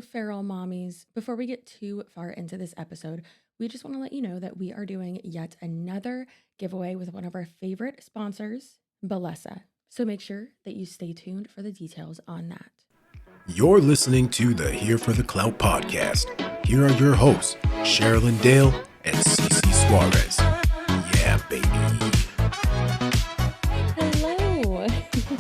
So feral mommies, before we get too far into this episode, we just want to let you know that we are doing yet another giveaway with one of our favorite sponsors, Bellesa. So make sure that you stay tuned for the details on that. You're listening to the Here for the Clout podcast. Here are your hosts, Sherilyn Dale and Cece Suarez. Yeah, baby. Hello,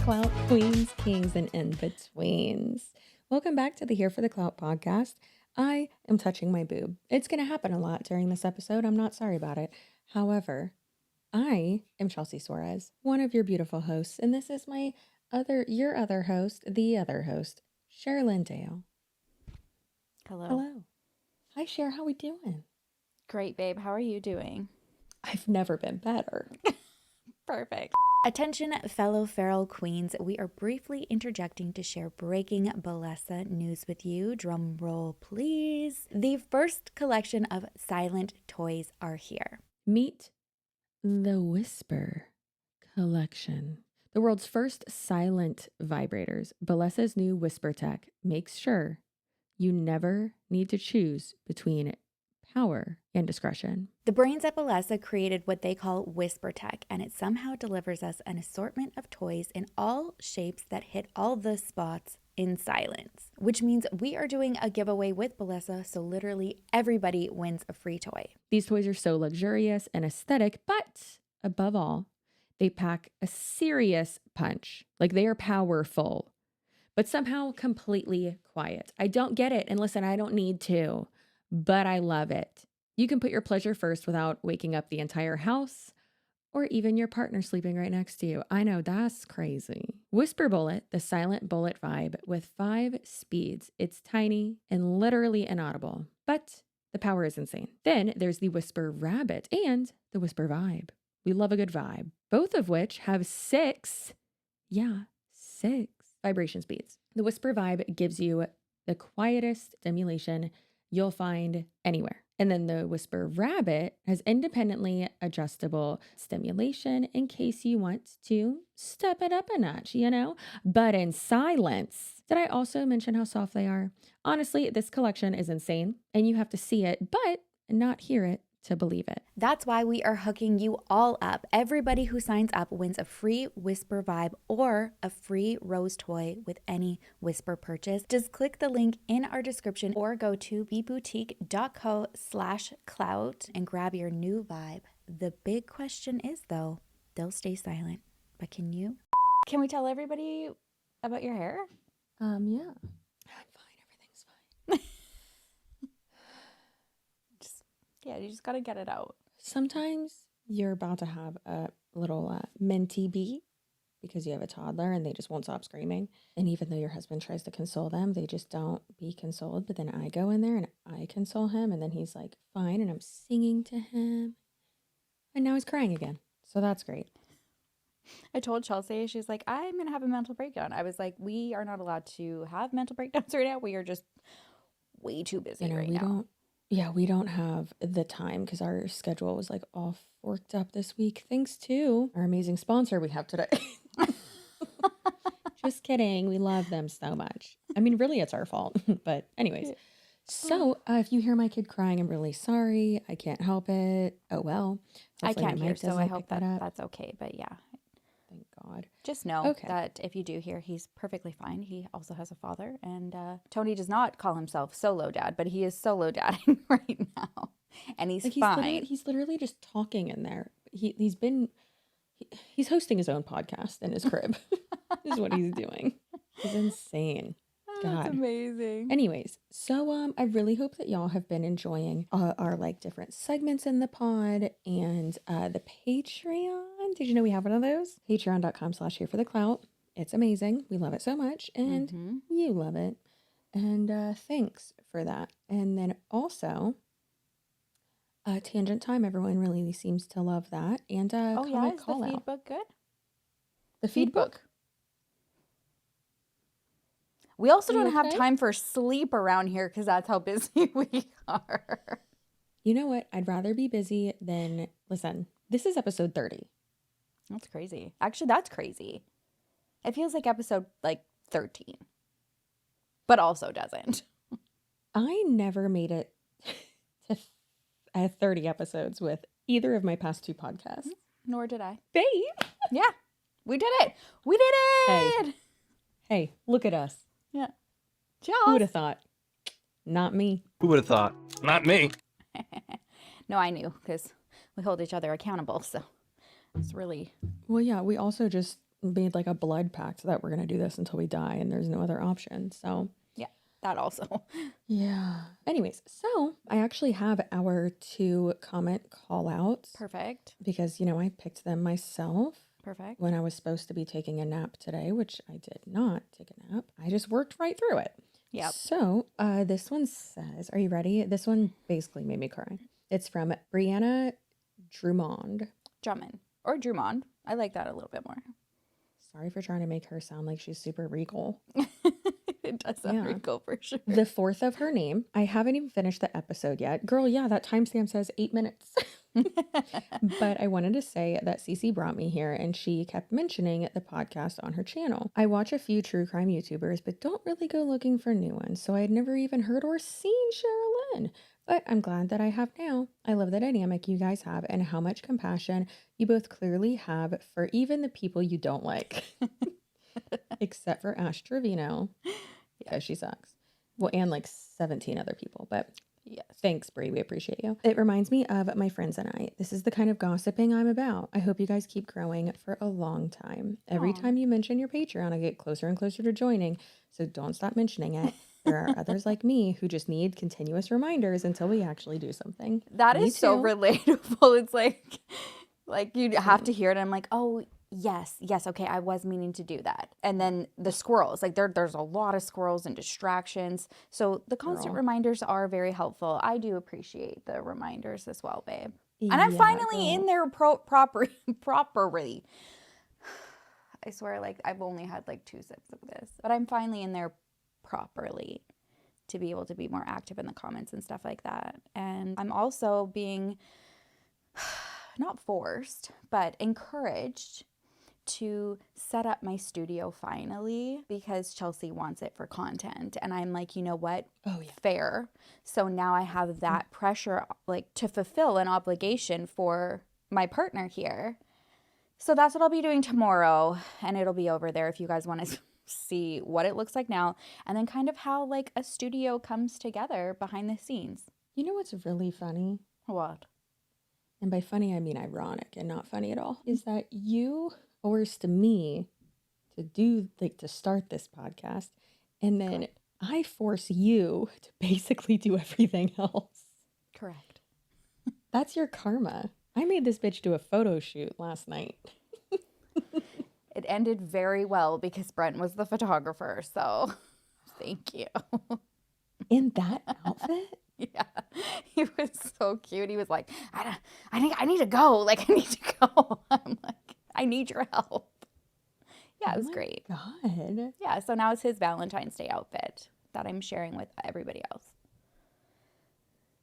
Clout Queens, Kings, and in-betweens. Welcome back to the Here for the Clout podcast. I am touching my boob. It's going to happen a lot during this episode. I'm not sorry about it. However, I am Chelsea Suarez, one of your beautiful hosts, and this is your other host, the other host, Sherilyn Dale. Hello. Hi, Cher. How we doing? Great, babe. How are you doing? I've never been better. Perfect. Attention, fellow feral queens. We are briefly interjecting to share breaking Bellesa news with you. Drum roll, please. The first collection of silent toys are here. Meet the Whisper Collection. The world's first silent vibrators, Bellesa's new Whisper Tech makes sure you never need to choose between power and discretion. The brains at Bellesa created what they call Whisper Tech, and it somehow delivers us an assortment of toys in all shapes that hit all the spots in silence, which means we are doing a giveaway with Bellesa, so literally everybody wins a free toy. These toys are so luxurious and aesthetic, but above all, they pack a serious punch. Like, they are powerful, but somehow completely quiet. I don't get it, and listen, I don't need to, but I love it. You can put your pleasure first without waking up the entire house or even your partner sleeping right next to you. I know, that's crazy. Whisper Bullet, the silent bullet vibe with 5 speeds. It's tiny and literally inaudible, but the power is insane. Then there's the Whisper Rabbit and the Whisper Vibe. We love a good vibe, both of which have 6 vibration speeds. The Whisper Vibe gives you the quietest stimulation you'll find anywhere. And then the Whisper Rabbit has independently adjustable stimulation in case you want to step it up a notch, but in silence. Did I also mention how soft they are? Honestly, this collection is insane and you have to see it, but not hear it to believe it. That's why we are hooking you all up. Everybody who signs up wins a free Whisper Vibe or a free rose toy with any Whisper purchase. Just click the link in our description or go to bboutique.co/clout and grab your new vibe. The big question is, though, they'll stay silent, but can you? Can we tell everybody about your hair? Yeah. I'm fine. Everything's fine. Yeah, you just got to get it out. Sometimes you're about to have a little minty bee because you have a toddler and they just won't stop screaming. And even though your husband tries to console them, they just don't be consoled. But then I go in there and I console him and then he's like, fine. And I'm singing to him. And now he's crying again. So that's great. I told Chelsea, she's like, I'm going to have a mental breakdown. I was like, we are not allowed to have mental breakdowns right now. We are just way too busy right now. We don't have the time because our schedule was like all forked up this week. Thanks to our amazing sponsor we have today. Just kidding. We love them so much. I mean, really, it's our fault. But anyways, so if you hear my kid crying, I'm really sorry. I can't help it. Oh, well. I can't hear, so I hope that's okay. But yeah. Thank God. Just know that if you do hear, he's perfectly fine. He also has a father, and Tony does not call himself solo dad, but he is solo dadding right now, and he's fine. He's literally just talking in there. He's hosting his own podcast in his crib. Is what he's doing. He's insane. God. That's amazing. Anyways, so I really hope that y'all have been enjoying our like different segments in the pod and the Patreon. Did you know we have one of those? Patreon.com/HereForTheClout. It's amazing. We love it so much, and you love it. And thanks for that. And then also, Tangent Time. Everyone really seems to love that. And is the feed book good? The feed book. We also don't have time for sleep around here because that's how busy we are. You know what? I'd rather be busy than, listen, this is episode 30. That's crazy. Actually, that's crazy. It feels like episode 13, but also doesn't. I never made it to 30 episodes with either of my past 2 podcasts. Nor did I. Babe. Yeah, we did it. We did it. Hey, look at us. Yeah. Who would have thought? Not me. Who would have thought? Not me. No, I knew because we hold each other accountable. So it's really. Well, yeah, we also just made like a blood pact that we're going to do this until we die and there's no other option. So, Yeah, that also. yeah. Anyways, so I actually have our 2 comment call outs. Perfect. Because, I picked them myself. Perfect. When I was supposed to be taking a nap today, which I did not take a nap. I just worked right through it. Yep. So this one says, are you ready? This one basically made me cry. It's from Brianna Drummond. Or Drummond. I like that a little bit more. Sorry for trying to make her sound like she's super regal. It does sound regal for sure. The 4th of her name. I haven't even finished the episode yet. Girl, yeah, that timestamp says 8 minutes. But I wanted to say that Cece brought me here and she kept mentioning the podcast on her channel. I watch a few true crime YouTubers, but don't really go looking for new ones. So I had never even heard or seen Sherilyn. But I'm glad that I have now. I love the dynamic you guys have and how much compassion you both clearly have for even the people you don't like. Except for Ash Trevino, because she sucks. Well, and like 17 other people, but yes. Thanks, Brie. We appreciate you. It reminds me of my friends and I. This is the kind of gossiping I'm about. I hope you guys keep growing for a long time. Every time you mention your Patreon, I get closer and closer to joining, so don't stop mentioning it. There are others like me who just need continuous reminders until we actually do something. That is so relatable. It's like you have to hear it. And I'm like, oh, yes, okay, I was meaning to do that. And then the squirrels, like there's a lot of squirrels and distractions. So the constant reminders are very helpful. I do appreciate the reminders as well, babe. And I'm finally in there properly. I swear, like I've only had like 2 sips of this, but I'm finally in there properly to be able to be more active in the comments and stuff like that. And I'm also being not forced, but encouraged to set up my studio finally because Chelsea wants it for content. And I'm like, you know what? Oh, yeah. Fair. So now I have that pressure like to fulfill an obligation for my partner here. So that's what I'll be doing tomorrow. And it'll be over there if you guys want to see what it looks like now. And then kind of how like a studio comes together behind the scenes. You know what's really funny? What? And by funny, I mean ironic and not funny at all. Is that you forced me to to start this podcast. And then I force you to basically do everything else. Correct. That's your karma. I made this bitch do a photo shoot last night. It ended very well because Brent was the photographer. So thank you. In that outfit? Yeah, he was so cute. He was like, I need to go. Like, I need to go. I'm like, I need your help. Yeah, it was great. God. Yeah, so now it's his Valentine's Day outfit that I'm sharing with everybody else.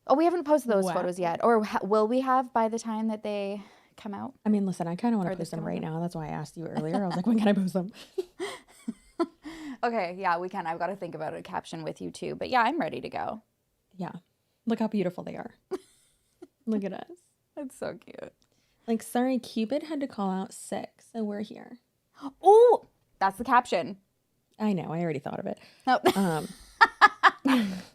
Oh, we haven't posted those photos yet. Or will we have by the time that they come out? I mean, listen, I kind of want to post them right now. That's why I asked you earlier. I was like, when can I post them? Okay, yeah, we can. I've got to think about a caption with you too. But yeah, I'm ready to go. Yeah. Look how beautiful they are. Look at us. That's so cute. Like, sorry, Cupid had to call out sick, so we're here. Oh, that's the caption. I know. I already thought of it. No.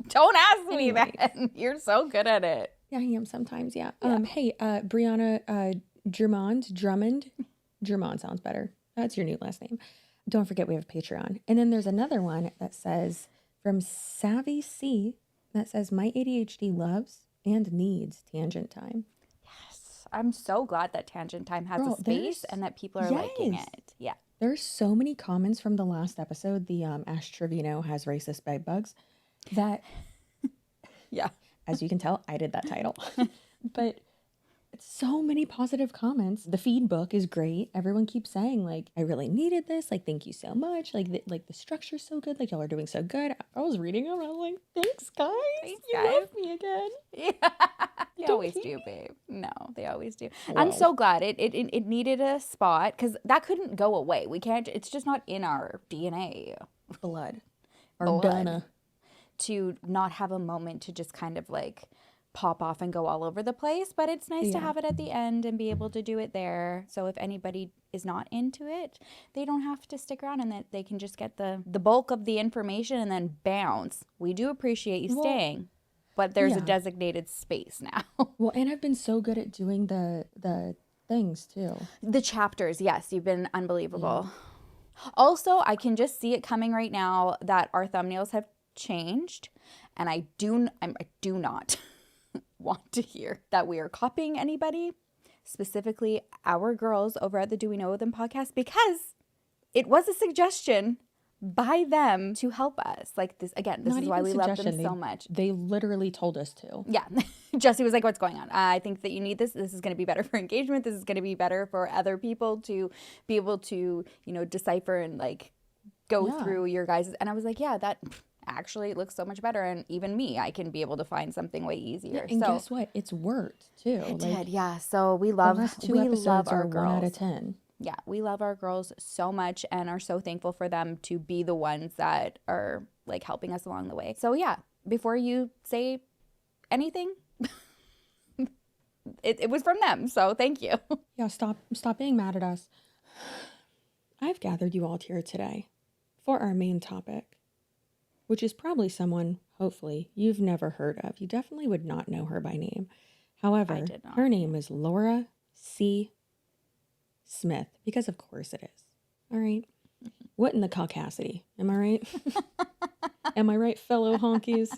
Don't ask me that. You're so good at it. Yeah, I am sometimes, yeah. Hey, Brianna Drummond. Drummond sounds better. That's your new last name. Don't forget we have Patreon. And then there's another one that says, from Savvy C, that says, my ADHD loves and needs tangent time. Yes. I'm so glad that tangent time has a space and that people are liking it. Yeah. There's so many comments from the last episode, the Ash Trevino has racist bed bugs, that, yeah, as you can tell, I did that title. But it's so many positive comments. The feed book is great. Everyone keeps saying, like, I really needed this. Like, thank you so much. Like, the structure's so good. Like, y'all are doing so good. I was reading them and I was like, thanks, guys. Thanks, you guys. love me again. Yeah. They always do, babe. No, they always do. Wow. I'm so glad it needed a spot because that couldn't go away. We can't, it's just not in our DNA. Blood. Or Donna. to not have a moment to just kind of like pop off and go all over the place, but it's nice to have it at the end and be able to do it there. So if anybody is not into it, they don't have to stick around, and that they can just get the bulk of the information and then bounce. We do appreciate you staying, but there's a designated space now. Well, and I've been so good at doing the things too. The chapters, yes, you've been unbelievable. Yeah. Also, I can just see it coming right now that our thumbnails have changed, and I do not want to hear that we are copying anybody, specifically our girls over at the Do We Know Them podcast, because it was a suggestion by them to help us. Like this, again, this is why we love them so much. They literally told us to. Yeah. Jesse was like, what's going on? I think that you need this. This is going to be better for engagement. This is going to be better for other people to be able to, you know, decipher and like go through your guys'. And I was like, yeah, that actually looks so much better. And even me, I can be able to find something way easier. Yeah, and guess what? It's worked too. It did, yeah. So we love, the last 2 episodes our are girls. 1 out of 10. Yeah, we love our girls so much and are so thankful for them to be the ones that are like helping us along the way. So yeah, before you say anything, it was from them. So thank you. Yeah, stop being mad at us. I've gathered you all here today for our main topic, which is probably someone, hopefully, you've never heard of. You definitely would not know her by name. However, her name is Laura C. Smith, because of course it is. All right. What in the caucasity? Am I right? Am I right, fellow honkies?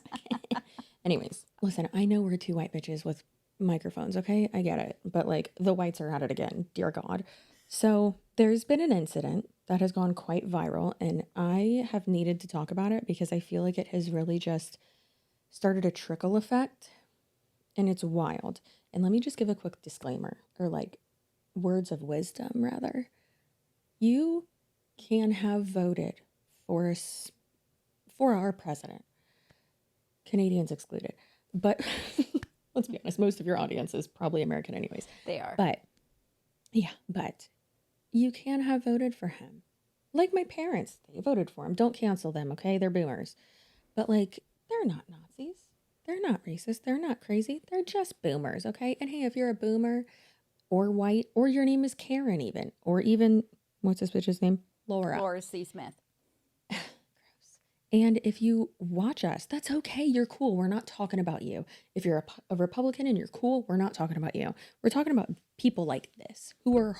Anyways, listen, I know we're 2 white bitches with microphones, okay? I get it. But like the whites are at it again, dear God. So there's been an incident that has gone quite viral, and I have needed to talk about it because I feel like it has really just started a trickle effect, and it's wild. And let me just give a quick disclaimer, or like words of wisdom rather. You can have voted for our president, Canadians excluded, but let's be honest, most of your audience is probably American anyways. They are. But you can have voted for him. Like my parents, they voted for him. Don't cancel them, okay? They're boomers. But like, they're not Nazis. They're not racist. They're not crazy. They're just boomers, okay? And hey, if you're a boomer or white, or your name is Karen even, or even, what's this bitch's name? Laura C. Smith. Gross. And if you watch us, that's okay. You're cool. We're not talking about you. If you're a Republican and you're cool, we're not talking about you. We're talking about people like this who are,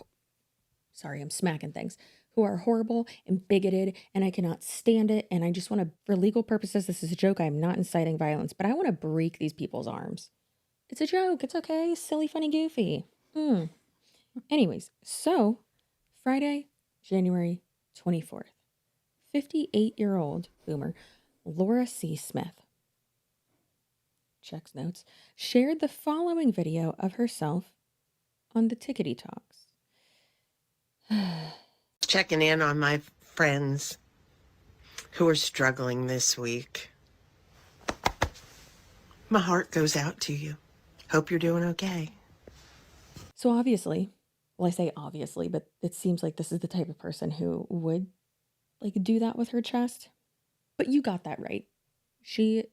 sorry, I'm smacking things, who are horrible and bigoted, and I cannot stand it. And I just want to, for legal purposes, this is a joke. I'm not inciting violence, but I want to break these people's arms. It's a joke. It's okay. Silly, funny, goofy. Anyways, so Friday, January 24th, 58-year-old boomer Laura C. Smith, checks notes, shared the following video of herself on the Tickety Talks. Checking in on my friends who are struggling this week. My heart goes out to you. Hope you're doing okay. So obviously, well, I say obviously, but it seems like this is the type of person who would like do that with her chest. But you got that right. She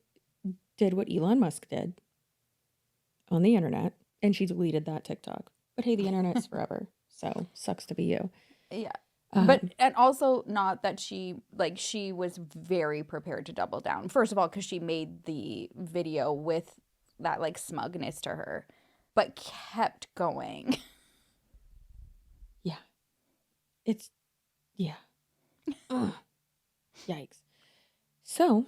did what Elon Musk did on the internet, and she deleted that TikTok. But hey, the internet's forever, so sucks to be you. Yeah. And also not that she was very prepared to double down. First of all, because she made the video with that like smugness to her, but kept going. Yeah. Ugh. Yikes. So,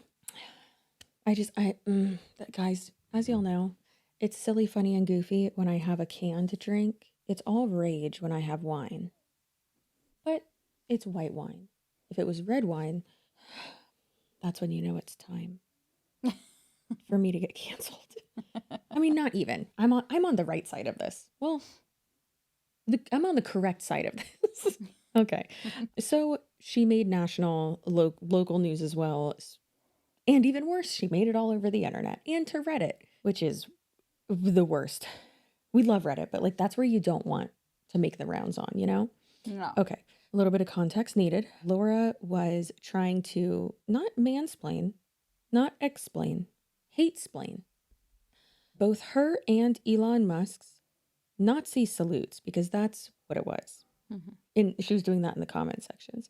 guys, as y'all know, it's silly, funny, and goofy when I have a canned drink. It's all rage when I have wine. But it's white wine. If it was red wine, that's when you know it's time for me to get canceled. I mean, not even. I'm on the right side of this. Well, I'm on the correct side of this. Okay. So she made national, local news as well. And even worse, she made it all over the internet and to Reddit, which is the worst. We love Reddit, but like that's where you don't want to make the rounds on, you know? No. Okay. A little bit of context needed. Laura was trying to not mansplain, not explain, hate splain. Both her and Elon Musk's Nazi salutes, because that's what it was. And she was doing that in the comment sections.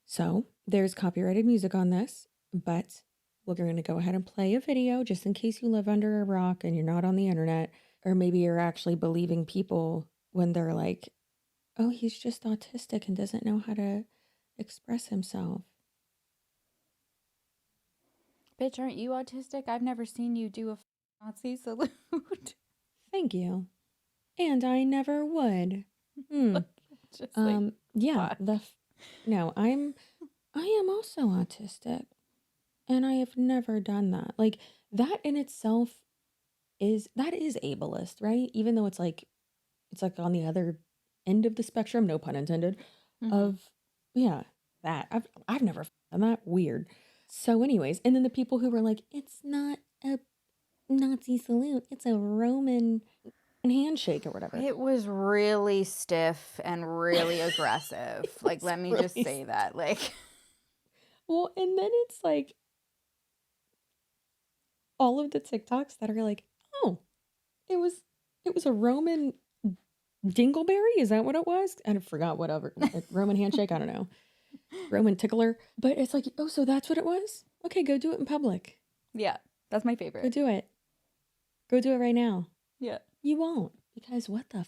So there's copyrighted music on this, but we're going to go ahead and play a video just in case you live under a rock and you're not on the internet, or maybe you're actually believing people when they're like, oh, he's just autistic and doesn't know how to express himself. Bitch, aren't you autistic? I've never seen you do a Nazi salute. Thank you. And I never would. Just like, Yeah, fuck. No, I am also autistic, and I have never done that. Like, that in itself is ableist, right? Even though it's like on the other end of the spectrum, no pun intended, of that. I've never done that. Weird. So anyways, and then the people who were like, it's not a Nazi salute, it's a Roman handshake or whatever. It was really stiff and really aggressive. Like, let me just say that. Like, well, and then it's like all of the TikToks that are like, oh, it was a Roman dingleberry. Is that what it was? I forgot whatever. Roman handshake. I don't know. Roman tickler. But it's like, oh, so that's what it was? Okay, go do it in public. yeah, that's my favorite. Go do it. Go do it right now. Yeah. You won't, because what the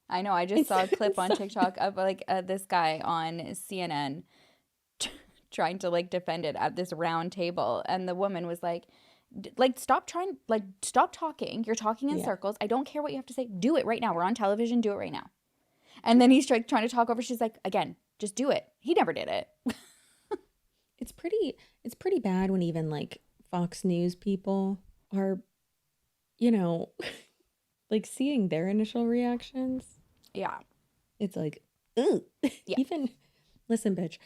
I know. I just saw a clip on TikTok of like this guy on CNN trying to like defend it at this round table, and the woman was like, stop talking. You're talking in circles. I don't care what you have to say. Do it right now. We're on television. Do it right now. And then he's trying to talk over. She's like, again, just do it. He never did it. It's pretty bad when even like Fox News people are, like seeing their initial reactions. Yeah. It's like, ugh. Yeah. Even, listen, bitch,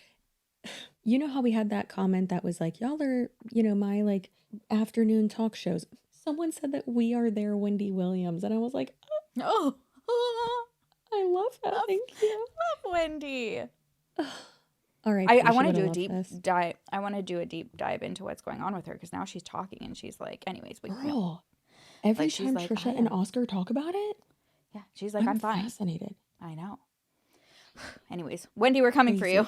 you know how we had that comment that was like, y'all are, my like afternoon talk shows. Someone said that we are their Wendy Williams. And I was like, Oh, I love that. Thank you. love Wendy. All right. I want to do a deep dive. I want to do a deep dive into what's going on with her, because now she's talking and she's like, anyways, Girl, every like, she's time like, Trisha and Oscar talk about it, yeah, she's like, I'm fine. Fascinated. I know. Anyways, Wendy, we're coming for you.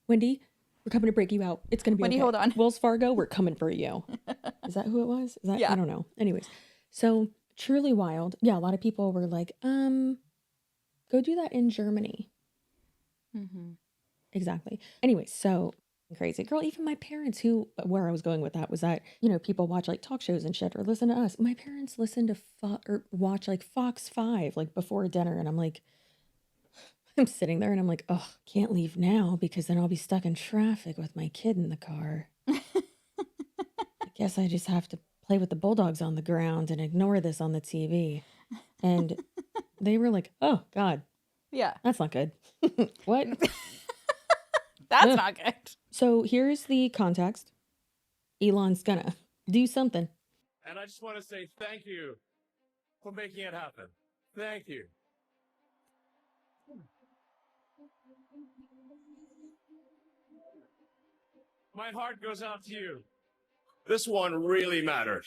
Wendy, we're coming to break you out. It's gonna be Wendy, okay. hold on. Wells Fargo, we're coming for you. Is that who it was? Is that? Yeah. I don't know. Anyways, so truly wild. Yeah, a lot of people were like, go do that in Germany. Exactly. Anyway, so crazy. Girl, even my parents where I was going with that was that, people watch like talk shows and shit or listen to us. My parents listen to or watch like Fox 5 like before dinner, and I'm like, I'm sitting there and I'm like, oh, can't leave now because then I'll be stuck in traffic with my kid in the car. I guess I just have to play with the bulldogs on the ground and ignore this on the TV. And they were like, oh God. Yeah. That's not good. What? That's not good. So here's the context. Elon's gonna do something. And I just want to say thank you for making it happen. Thank you. My heart goes out to you. This one really mattered.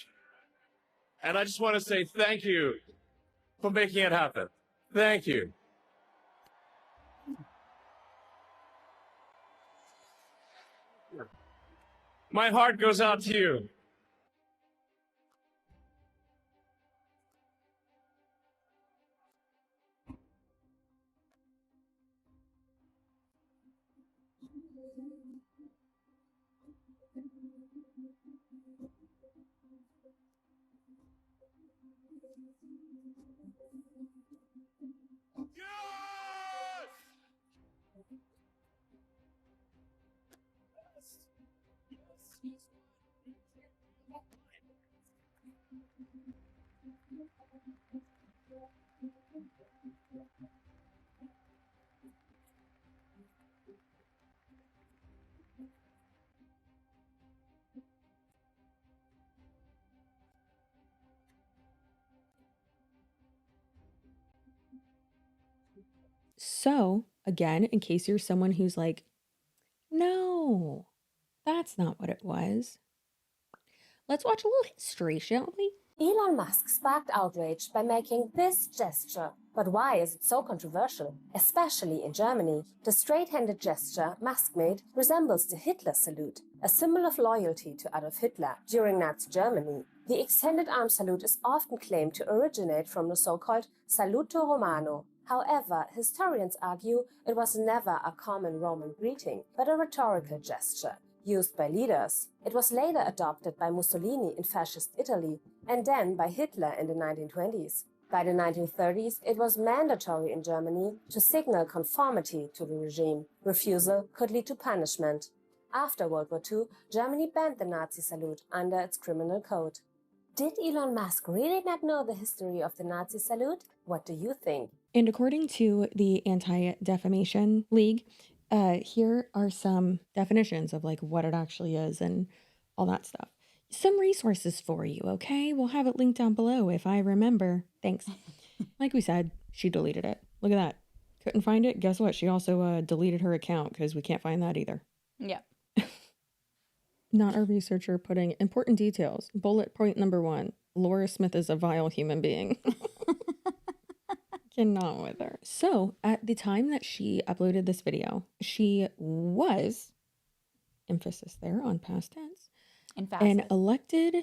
And I just want to say thank you for making it happen. Thank you. My heart goes out to you. So again, in case you're someone who's like, no, that's not what it was. Let's watch a little history, shall we? Elon Musk sparked outrage by making this gesture. But why is it so controversial? Especially in Germany, the straight-handed gesture Musk made resembles the Hitler salute, a symbol of loyalty to Adolf Hitler during Nazi Germany. The extended arm salute is often claimed to originate from the so-called Saluto Romano. However, historians argue it was never a common Roman greeting, but a rhetorical gesture used by leaders. It was later adopted by Mussolini in fascist Italy and then by Hitler in the 1920s. By the 1930s, it was mandatory in Germany to signal conformity to the regime. Refusal could lead to punishment. After World War II, Germany banned the Nazi salute under its criminal code. Did Elon Musk really not know the history of the Nazi salute? What do you think? And according to the Anti-Defamation League, here are some definitions of like what it actually is and all that stuff. Some resources for you, okay? We'll have it linked down below if I remember. Thanks. Like we said, she deleted it. Look at that. Couldn't find it. Guess what? She also deleted her account because we can't find that either. Yeah. Not a researcher putting important details. Bullet point number 1. Laura Smith is a vile human being. Cannot with her. So at the time that she uploaded this video, she was, emphasis there on past tense, an elected,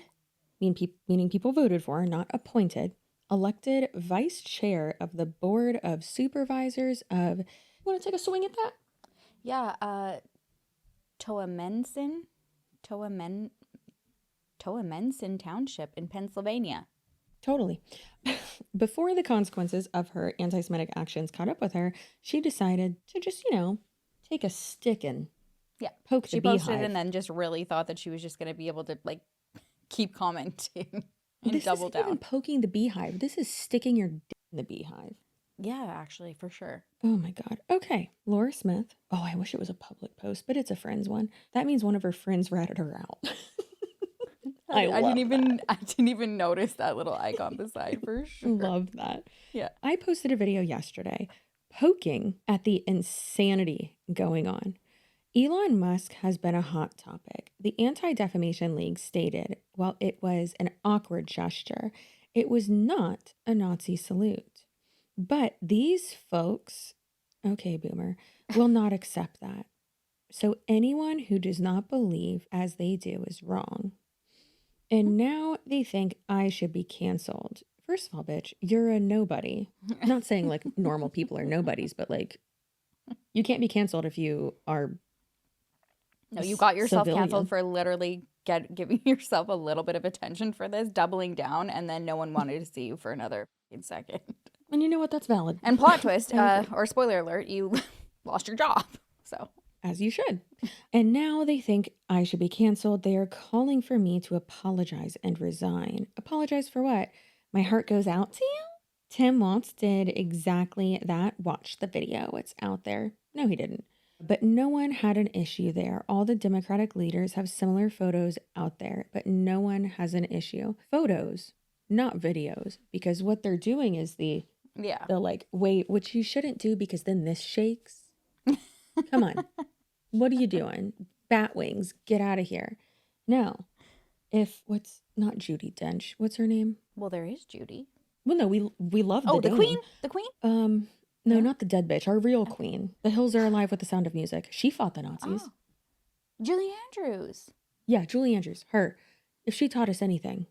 meaning people voted for, not appointed, elected vice chair of the board of supervisors of, you want to take a swing at that? Yeah, Toamensin Township in Pennsylvania. Totally. Before the consequences of her anti-Semitic actions caught up with her, she decided to just, take a stick and poke the beehive. She posted and then just really thought that she was just going to be able to, like, keep commenting and this double isn't down. Even poking the beehive. This is sticking your dick in the beehive. Yeah, actually, for sure. Oh my God. Okay. Laura Smith. Oh, I wish it was a public post, but it's a friend's one. That means one of her friends ratted her out. I didn't even notice that little icon beside for sure. Love that. Yeah. I posted a video yesterday poking at the insanity going on. Elon Musk has been a hot topic. The Anti-Defamation League stated, while it was an awkward gesture, it was not a Nazi salute. But these folks, okay, boomer, will not accept that. So anyone who does not believe as they do is wrong. And now they think I should be canceled. First of all, bitch, you're a nobody. I'm not saying like normal people are nobodies, but like you can't be canceled if you are. No, you got yourself canceled for literally giving yourself a little bit of attention for this, doubling down, and then no one wanted to see you for another second. And you know what? That's valid. And plot twist, or spoiler alert, you lost your job. So. As you should. And now they think I should be canceled. They are calling for me to apologize and resign. Apologize for what? My heart goes out to you? Tim Walz did exactly that. Watch the video. It's out there. No, he didn't. But no one had an issue there. All the Democratic leaders have similar photos out there, but no one has an issue. Photos, not videos, because what they're doing is they're like, wait, which you shouldn't do because then this shakes. Come on. What are you doing? Bat wings. Get out of here. No. What's not Judi Dench. What's her name? Well, there is Judy. Well, no, we love the the name. Queen? The Queen? No, not the dead bitch. Our real queen. The hills are alive with the sound of music. She fought the Nazis. Oh. Julie Andrews. Yeah, Julie Andrews. Her. If she taught us anything.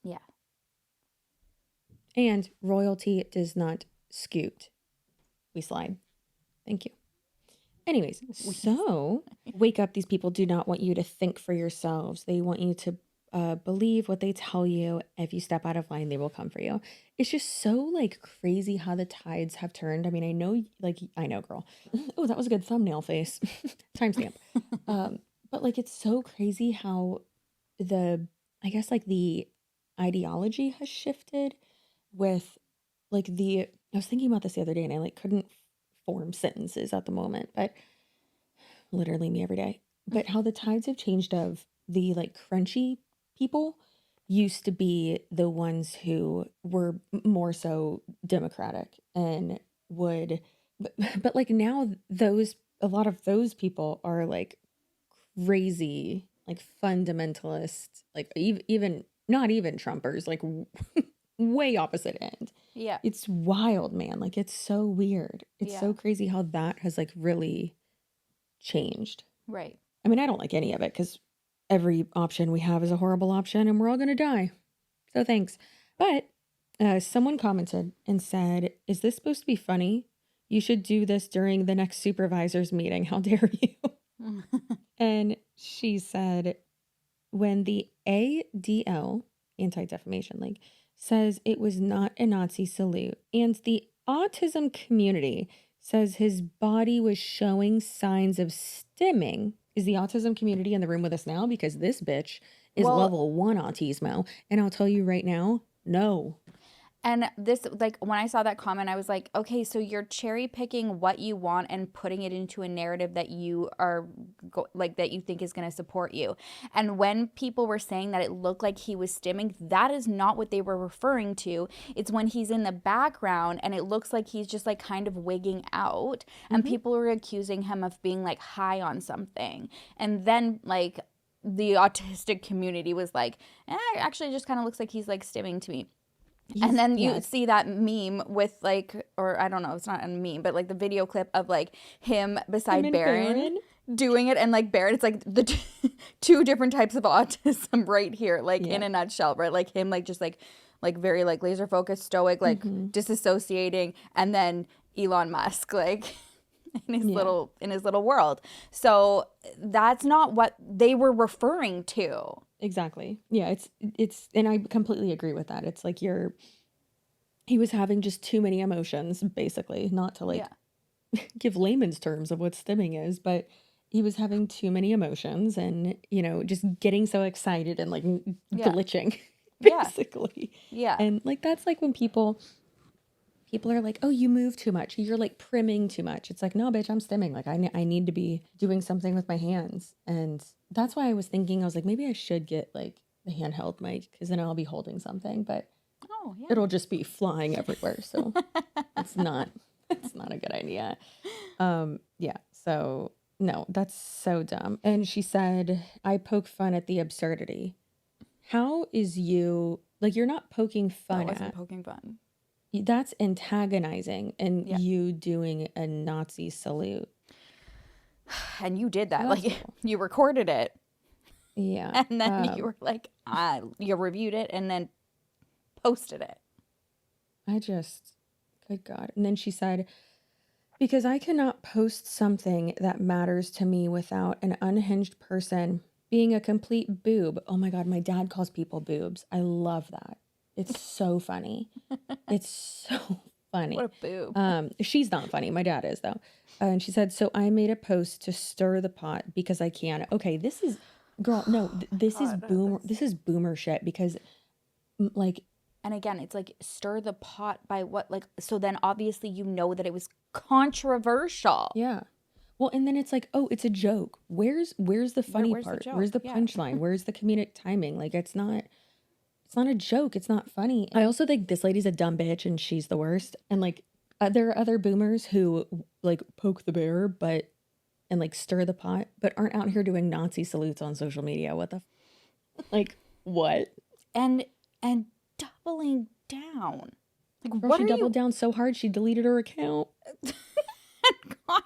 Yeah. And royalty does not scoot. We slide. Thank you. Anyways, so wake up. These people do not want you to think for yourselves. They want you to believe what they tell you. If you step out of line, they will come for you. It's just so like crazy how the tides have turned. I mean, I know, girl. Oh, that was a good thumbnail face. Timestamp. But like, it's so crazy how the ideology has shifted with like I was thinking about this the other day and I like couldn't form sentences at the moment, but literally me every day. But how the tides have changed of the like crunchy people used to be the ones who were more so democratic and would, but like now a lot of those people are like crazy like fundamentalist, like even not even Trumpers, like way opposite end. Yeah. It's wild, man. Like it's so weird. It's so crazy how that has like really changed. Right. I mean, I don't like any of it because every option we have is a horrible option and we're all going to die. So thanks. But someone commented and said, is this supposed to be funny? You should do this during the next supervisor's meeting. How dare you? And she said, when the ADL, Anti-Defamation League, says it was not a Nazi salute, and the autism community says his body was showing signs of stimming. Is the autism community in the room with us now? Because this bitch is level 1 autismo. And I'll tell you right now, no. And this, like, when I saw that comment, I was like, okay, so you're cherry picking what you want and putting it into a narrative that you are, that you think is going to support you. And when people were saying that it looked like he was stimming, that is not what they were referring to. It's when he's in the background and it looks like he's just, like, kind of wigging out. And people were accusing him of being, like, high on something. And then, like, the autistic community was like, it actually just kind of looks like he's, like, stimming to me. And then you see that meme with, like, or I don't know, it's not a meme, but like the video clip of like him beside Baron doing it, and like Baron, it's like the two different types of autism right here, like in a nutshell, right? Like him, like just like very like laser focused, stoic, like disassociating, and then Elon Musk, like in his little world. So that's not what they were referring to. Exactly. Yeah, it's and I completely agree with that. It's like he was having just too many emotions, basically, not to like give layman's terms of what stimming is, but he was having too many emotions and, you know, just getting so excited and like glitching, basically. Yeah. And like that's like when people are like, oh, you move too much. You're like primming too much. It's like, no, bitch, I'm stimming. Like I need to be doing something with my hands. And that's why I was thinking, I was like, maybe I should get like the handheld mic because then I'll be holding something, but it'll just be flying everywhere. So it's not a good idea. So no, that's so dumb. And she said, I poke fun at the absurdity. How is you, like, you're not poking fun I wasn't at. poking fun. That's antagonizing and you doing a Nazi salute. And you did that. Like, you recorded it. Yeah. And then you were like, you reviewed it and then posted it. Good God. And then she said, because I cannot post something that matters to me without an unhinged person being a complete boob. Oh my God, my dad calls people boobs. I love that. It's so funny. It's so funny. What a boob. She's not funny. My dad is, though. And she said, so I made a post to stir the pot because I can. Okay, this is, girl, no, this is boomer shit because, like. And again, it's like stir the pot by what, like, so then obviously you know that it was controversial. Yeah. Well, and then it's like, oh, it's a joke. Where's the funny part? Where's the punchline? Where's the comedic timing? Like, it's not a joke. It's not funny. I also think this lady's a dumb bitch and she's the worst. And like, there are other boomers who like poke the bear, and like stir the pot, but aren't out here doing Nazi salutes on social media. What the, like, what? And doubling down. Like, Girl, she doubled down so hard she deleted her account. And got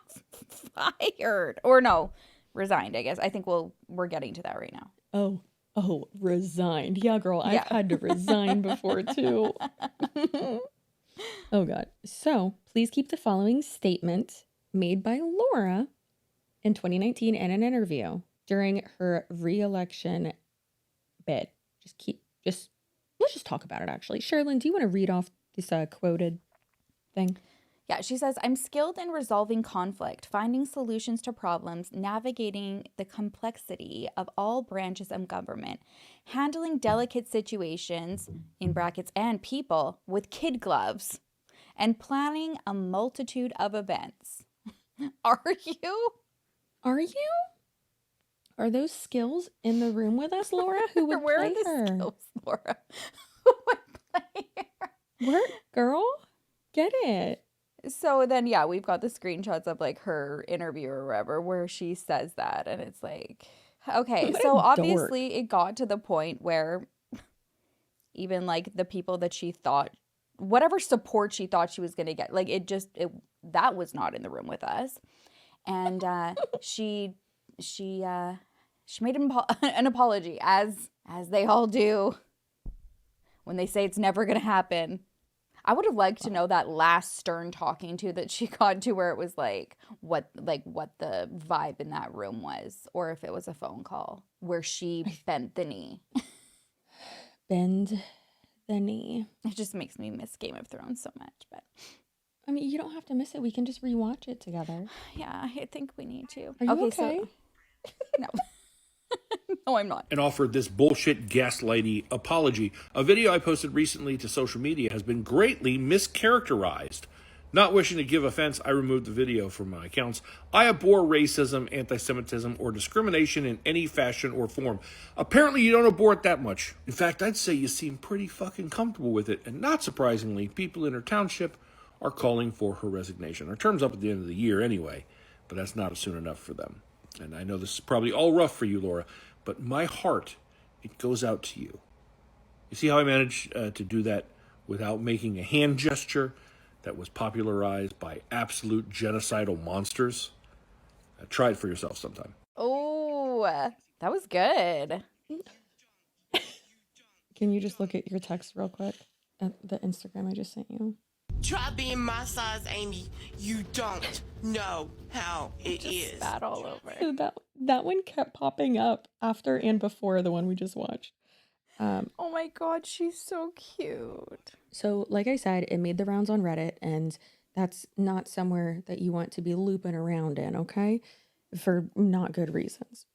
fired. Or no, resigned, I guess. I think we're getting to that right now. Oh, resigned. Yeah, girl, I've had to resign before too. Oh God. So please keep the following statement made by Laura in 2019 in an interview during her re-election bid. Let's just talk about it, actually. Sherilyn, do you want to read off this quoted thing? Yeah, she says, I'm skilled in resolving conflict, finding solutions to problems, navigating the complexity of all branches of government, handling delicate situations, in brackets, and people, with kid gloves, and planning a multitude of events. Are you? Are those skills in the room with us, Laura? Who would Where play are the her? skills, Laura? Who would play her? Work, girl. Get it. So then, we've got the screenshots of like her interview or whatever where she says that, and it's like, Okay, What so a obviously it got to the point where even like the people that she thought, whatever support she thought she was going to get, like that was not in the room with us. And she made an apology, as they all do when they say it's never going to happen. I would have liked to know that last stern talking to that she got to, where it was like what the vibe in that room was, or if it was a phone call where she bent the knee. Bend the knee. It just makes me miss Game of Thrones so much, but I mean, you don't have to miss it. We can just rewatch it together. yeah, I think we need to. Are you okay? So, no. No, I'm not. And offered this bullshit gaslighty apology. A video I posted recently to social media has been greatly mischaracterized. Not wishing to give offense, I removed the video from my accounts. I abhor racism, anti-Semitism, or discrimination in any fashion or form. Apparently you don't abhor it that much. In fact, I'd say you seem pretty fucking comfortable with it. And not surprisingly, people in her township are calling for her resignation. Her term's up at the end of the year anyway, but that's not soon enough for them. And I know this is probably all rough for you, Laura, but my heart, it goes out to you. You see how I managed to do that without making a hand gesture that was popularized by absolute genocidal monsters? Try it for yourself sometime. Oh, that was good. Can you just look at your text real quick at the Instagram I just sent you? Try being my size, Amy. You don't know how it is. Spat all over. So that one kept popping up after and before the one we just watched. Oh my god, she's so cute. So like I said, it made the rounds on Reddit, and that's not somewhere that you want to be looping around in, okay? For not good reasons.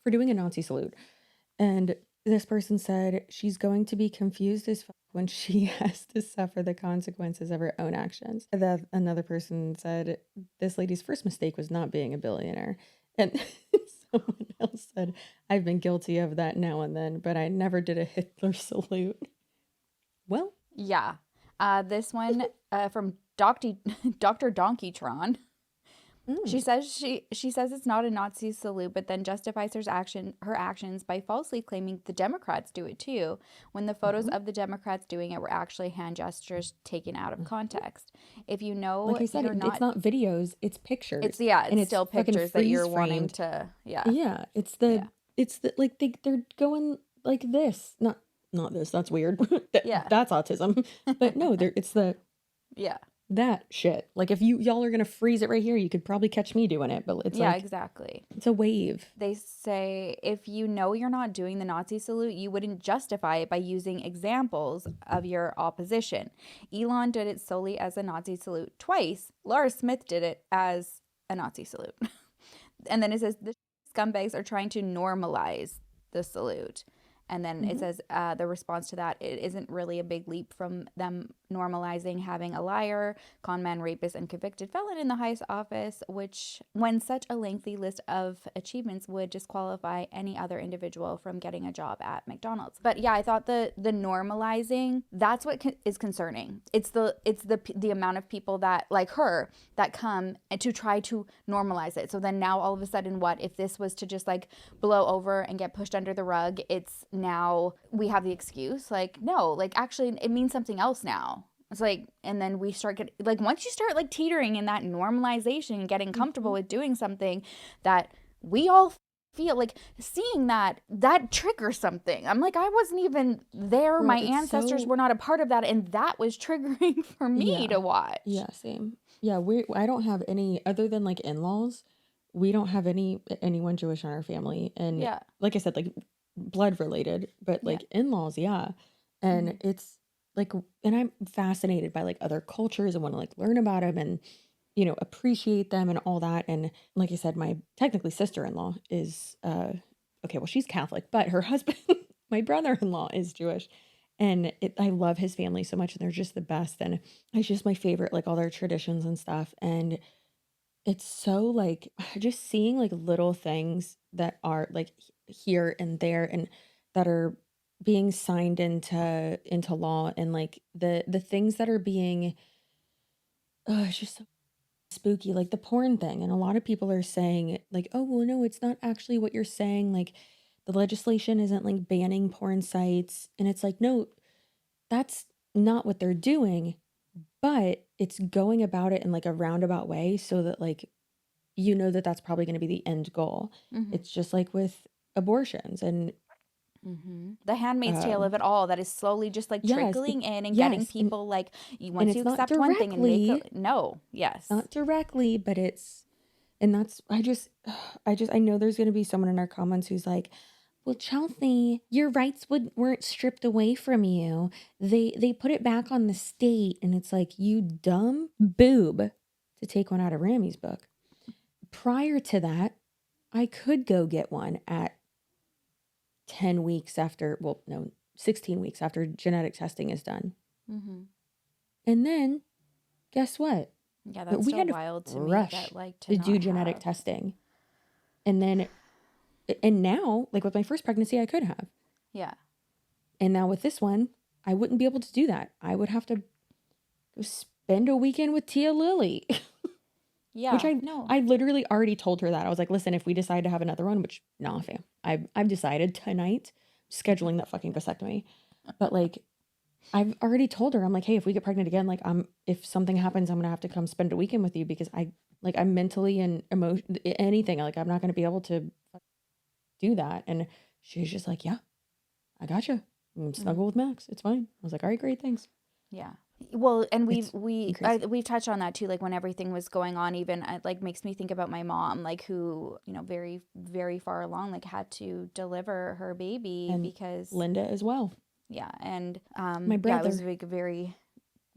For doing a Nazi salute. And this person said she's going to be confused as fuck when she has to suffer the consequences of her own actions. Another person said this lady's first mistake was not being a billionaire. And someone else said, I've been guilty of that now and then, but I never did a Hitler salute. Well, yeah. This one from Dr. Donkeytron. She says it's not a Nazi salute, but then justifies her actions by falsely claiming the Democrats do it too, when the photos of the Democrats doing it were actually hand gestures taken out of context. If you know, like I said, it's not videos, it's pictures. It's still pictures that you're wanting to. Yeah, it's the like they're going like this, not this. That's weird. That's autism. But no, it's the that shit. Like if y'all are gonna freeze it right here, you could probably catch me doing it. But it's exactly. It's a wave. They say if you know you're not doing the Nazi salute, you wouldn't justify it by using examples of your opposition. Elon did it solely as a Nazi salute twice. Laura Smith did it as a Nazi salute. And then it says the scumbags are trying to normalize the salute. And then it says the response to that, it isn't really a big leap from them normalizing having a liar, conman, rapist, and convicted felon in the highest office, which when such a lengthy list of achievements would disqualify any other individual from getting a job at McDonald's. But yeah, I thought the normalizing, that's what is concerning. It's the amount of people that, like her, that come to try to normalize it. So then now all of a sudden, what if this was to just like blow over and get pushed under the rug? It's now we have the excuse, like, no, like actually it means something else now. It's like, and then we start getting, like, once you start like teetering in that normalization and getting comfortable with doing something that we all feel like seeing that triggers something. I'm like, I wasn't even there. My ancestors were not a part of that. And that was triggering for me to watch. Yeah, same. Yeah, I don't have any, other than like in-laws, we don't have anyone Jewish in our family. And like I said, like blood related, but like in-laws, and it's like, and I'm fascinated by like other cultures and want to like learn about them and appreciate them and all that. And like I said, my technically sister-in-law is she's Catholic, but her husband my brother-in-law is Jewish, and I love his family so much, and they're just the best, and it's just my favorite, like all their traditions and stuff. And it's so like just seeing like little things that are like here and there and that are being signed into law, and like the things that are being it's just so spooky, like the porn thing. And a lot of people are saying like, oh, well, no, it's not actually what you're saying. Like the legislation isn't like banning porn sites. And it's like, no, that's not what they're doing, but it's going about it in like a roundabout way so that like, you know, that that's probably going to be the end goal. It's just like with abortions and The Handmaid's Tale of it all, that is slowly just like yes, trickling in and getting people like, once it's you not accept one thing and make directly, it, no, yes. not directly, but it's, and that's, I know there's going to be someone in our comments who's like, well, Chelsea, your rights weren't stripped away from you. They put it back on the state. And it's like, you dumb boob, to take one out of Rami's book. Prior to that, I could go get one at 10 weeks after, 16 weeks after genetic testing is done. And then, guess what? Yeah, that's we so had to wild to me rush that like to do genetic testing. And now, like with my first pregnancy, I could have. Yeah. And now with this one, I wouldn't be able to do that. I would have to go spend a weekend with Tia Lily. Yeah. Which I literally already told her that. I was like, listen, if we decide to have another one, which, nah, fam. I've decided tonight, scheduling that fucking vasectomy. But like, I've already told her, I'm like, hey, if we get pregnant again, like if something happens, I'm going to have to come spend a weekend with you because I'm mentally and anything, like I'm not going to be able to do that. And she's just like, yeah, I gotcha. Snuggle with Max. It's fine. I was like, all right, great. Thanks. Yeah. Well, and we've touched on that too, like when everything was going on, even it like makes me think about my mom, like who, you know, very, very far along, like had to deliver her baby and because Linda as well. Yeah. And my brother, it was like very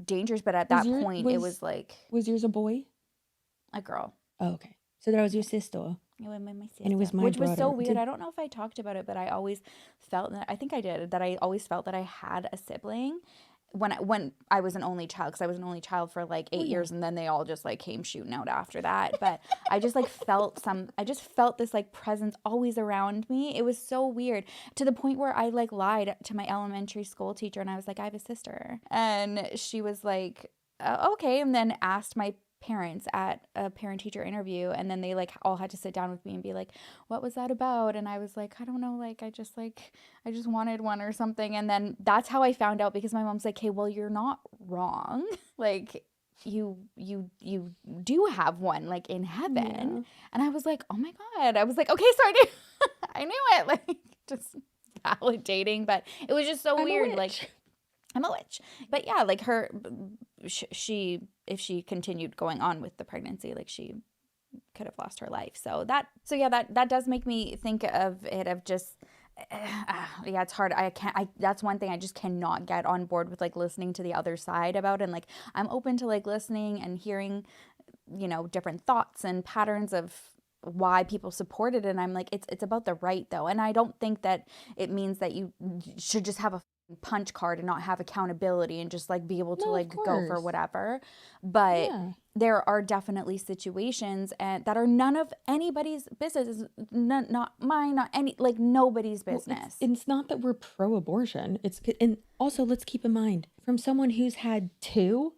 dangerous. But at that point, it was like. Was yours a boy? A girl. Oh, okay. So that was your sister. It was my sister. And it was my Which brother. was so weird. I don't know if I talked about it, but I always felt that, I think I did, that I always felt that I had a sibling when I was an only child, because I was an only child for like 8 years, and then they all just like came shooting out after that. But I just like I just felt this like presence always around me. It was so weird, to the point where I like lied to my elementary school teacher, and I was like, I have a sister, and she was like, okay, and then asked my parents at a parent-teacher interview, and then they like all had to sit down with me and be like, what was that about? And I was like, I don't know, like I just wanted one or something. And then that's how I found out, because my mom's like, hey, well, you're not wrong, like you do have one, like in heaven. Yeah. And I was like, oh my God. I was like, okay, so I knew it, like just validating. But it was just so weird, like I'm a witch. But yeah, like her, she, if she continued going on with the pregnancy, like she could have lost her life. So that does make me think of it, of just, yeah, it's hard. That's one thing I just cannot get on board with, like listening to the other side about. And like, I'm open to like listening and hearing, you know, different thoughts and patterns of why people support it. And I'm like, it's about the right though. And I don't think that it means that you should just have a punch card and not have accountability and just like be able to like go for whatever. But there are definitely situations and that are none of anybody's business, not mine, not any, like nobody's business. Well, it's not that we're pro-abortion. And also let's keep in mind, from someone who's had two,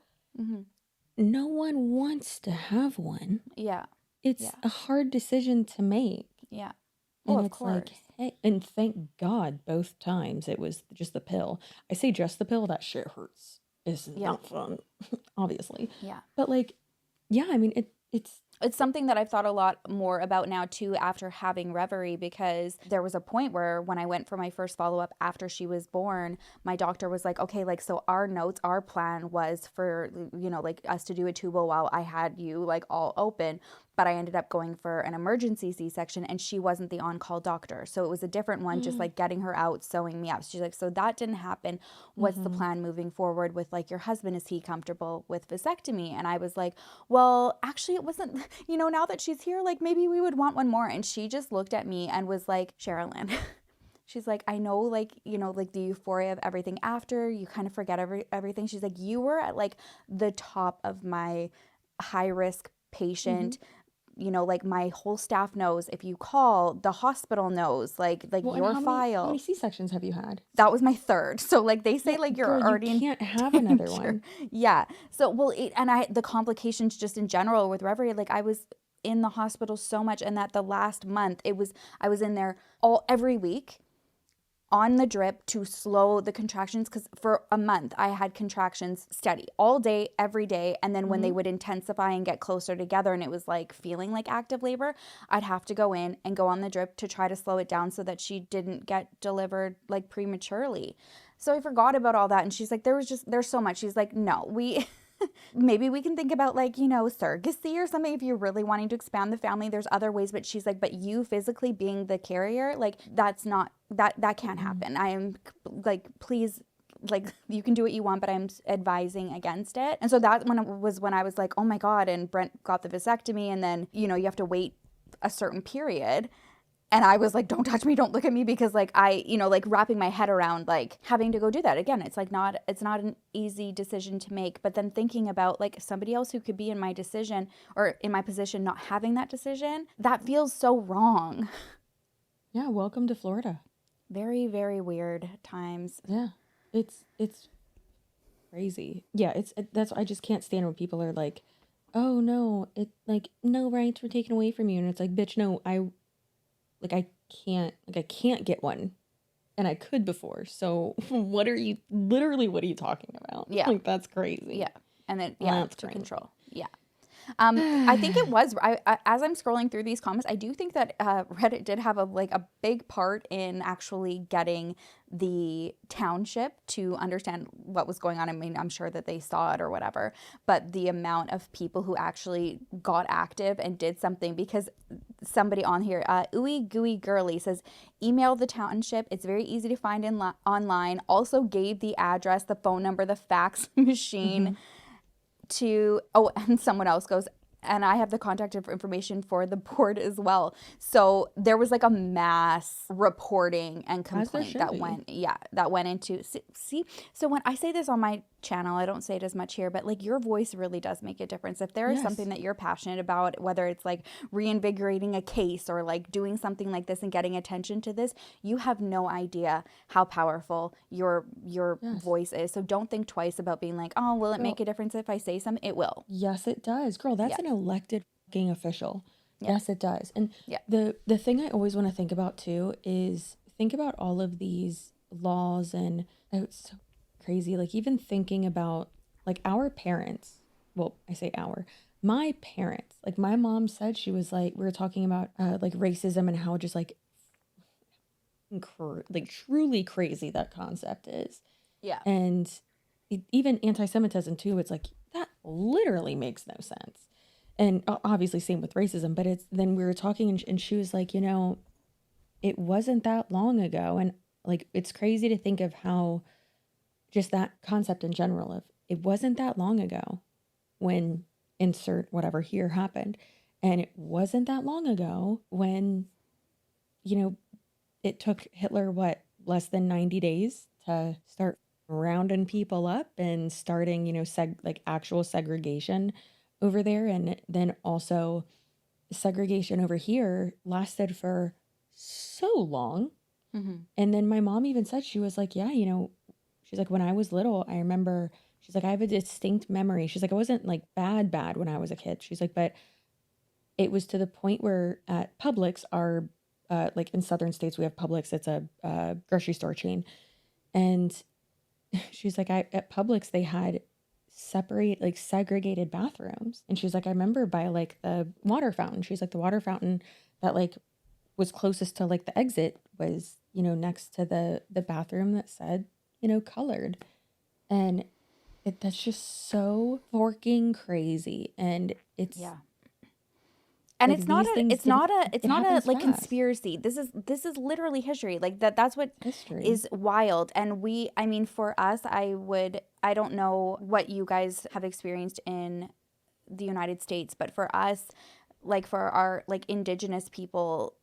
no one wants to have one. Yeah. It's a hard decision to make. Yeah. And it's like, hey, and thank God both times it was just the pill. I say just the pill, that shit hurts. It's not fun, obviously. Yeah. But like, yeah, I mean, it's something that I've thought a lot more about now too, after having Reverie, because there was a point where when I went for my first follow-up after she was born, my doctor was like, okay, like, so our plan was for, you know, like us to do a tubal while I had you like all open. But I ended up going for an emergency C-section, and she wasn't the on-call doctor. So it was a different one, just like getting her out, sewing me up. She's like, so that didn't happen. What's the plan moving forward with like your husband? Is he comfortable with vasectomy? And I was like, well, actually it wasn't, you know, now that she's here, like maybe we would want one more. And she just looked at me and was like, Sherilyn, she's like, I know, like, you know, like the euphoria of everything after, you kind of forget everything. She's like, you were at like the top of my high-risk patient you know, like my whole staff knows. If you call, the hospital knows, like Well, and your how file. many C-sections have you had? That was my third. So like they say, Yeah, like you're girl, already you can't in have another danger. one. Yeah. So well, the complications just in general with Reverie, like I was in the hospital so much, and that the last month I was in there every week on the drip to slow the contractions, because for a month I had contractions steady all day, every day. And then when they would intensify and get closer together and it was like feeling like active labor, I'd have to go in and go on the drip to try to slow it down so that she didn't get delivered like prematurely. So I forgot about all that. And she's like, there's so much. She's like, no, maybe we can think about like, you know, surrogacy or something if you're really wanting to expand the family. There's other ways. But she's like, but you physically being the carrier, like that's not, that can't happen. I am like, please, like you can do what you want, but I'm advising against it. And so that when I was like, oh my God. And Brent got the vasectomy, and then, you know, you have to wait a certain period. And I was like, don't touch me, don't look at me, because like I, you know, like wrapping my head around like having to go do that. Again, it's not an easy decision to make. But then thinking about like somebody else who could be in my decision or in my position not having that decision, that feels so wrong. Yeah, welcome to Florida. Very, very weird times. Yeah, it's crazy. Yeah, that's I just can't stand when people are like, oh no, it like no rights were taken away from you, and it's like, bitch, no, I can't get one, and I could before. So what are you talking about? Yeah, like that's crazy. Yeah, and then that's to crazy. control. Yeah. I think it was, as I'm scrolling through these comments, I do think that Reddit did have a big part in actually getting the township to understand what was going on. I mean, I'm sure that they saw it or whatever, but the amount of people who actually got active and did something, because somebody on here, Ooey Gooey Girly says, email the township. It's very easy to find online. Also gave the address, the phone number, the fax machine. And someone else goes, and I have the contact information for the board as well. So there was like a mass reporting and complaint that went into, see, so when I say this on my channel, I don't say it as much here, but like your voice really does make a difference. If there is something that you're passionate about, whether it's like reinvigorating a case or like doing something like this and getting attention to this, you have no idea how powerful your voice is. So don't think twice about being like, oh, will it make a difference if I say something? It will. Yes, it does. Girl, that's an elected fucking official. Yeah. Yes, it does. And the thing I always want to think about too is think about all of these laws, and it's so crazy. Like even thinking about like our parents, well, I say my parents, like my mom said, she was like, we were talking about like racism and how just like truly crazy that concept is. Yeah. And even anti-Semitism too, it's like that literally makes no sense. And obviously same with racism, but then we were talking and she was like, you know, it wasn't that long ago. And like, it's crazy to think of how just that concept in general of it wasn't that long ago when insert whatever here happened. And it wasn't that long ago when, you know, it took Hitler, less than 90 days to start rounding people up and starting, you know, actual segregation over there. And then also segregation over here lasted for so long. Mm-hmm. And then my mom even said, she was like, yeah, you know, she's like, when I was little, I remember, she's like, I have a distinct memory. She's like, I wasn't like bad when I was a kid. She's like, but it was to the point where at Publix, like in southern states, we have Publix. It's a grocery store chain. And she's like, at Publix, they had segregated bathrooms. And she's like, I remember by like the water fountain. She's like, the water fountain that like was closest to like the exit was, you know, next to the bathroom that said, you know, colored. And that's just so forking crazy. And it's and like it's not a like fast. conspiracy. This is literally history. Like that's what history is wild. And I mean, for us, I don't know what you guys have experienced in the United States, but for us, like for our like indigenous people,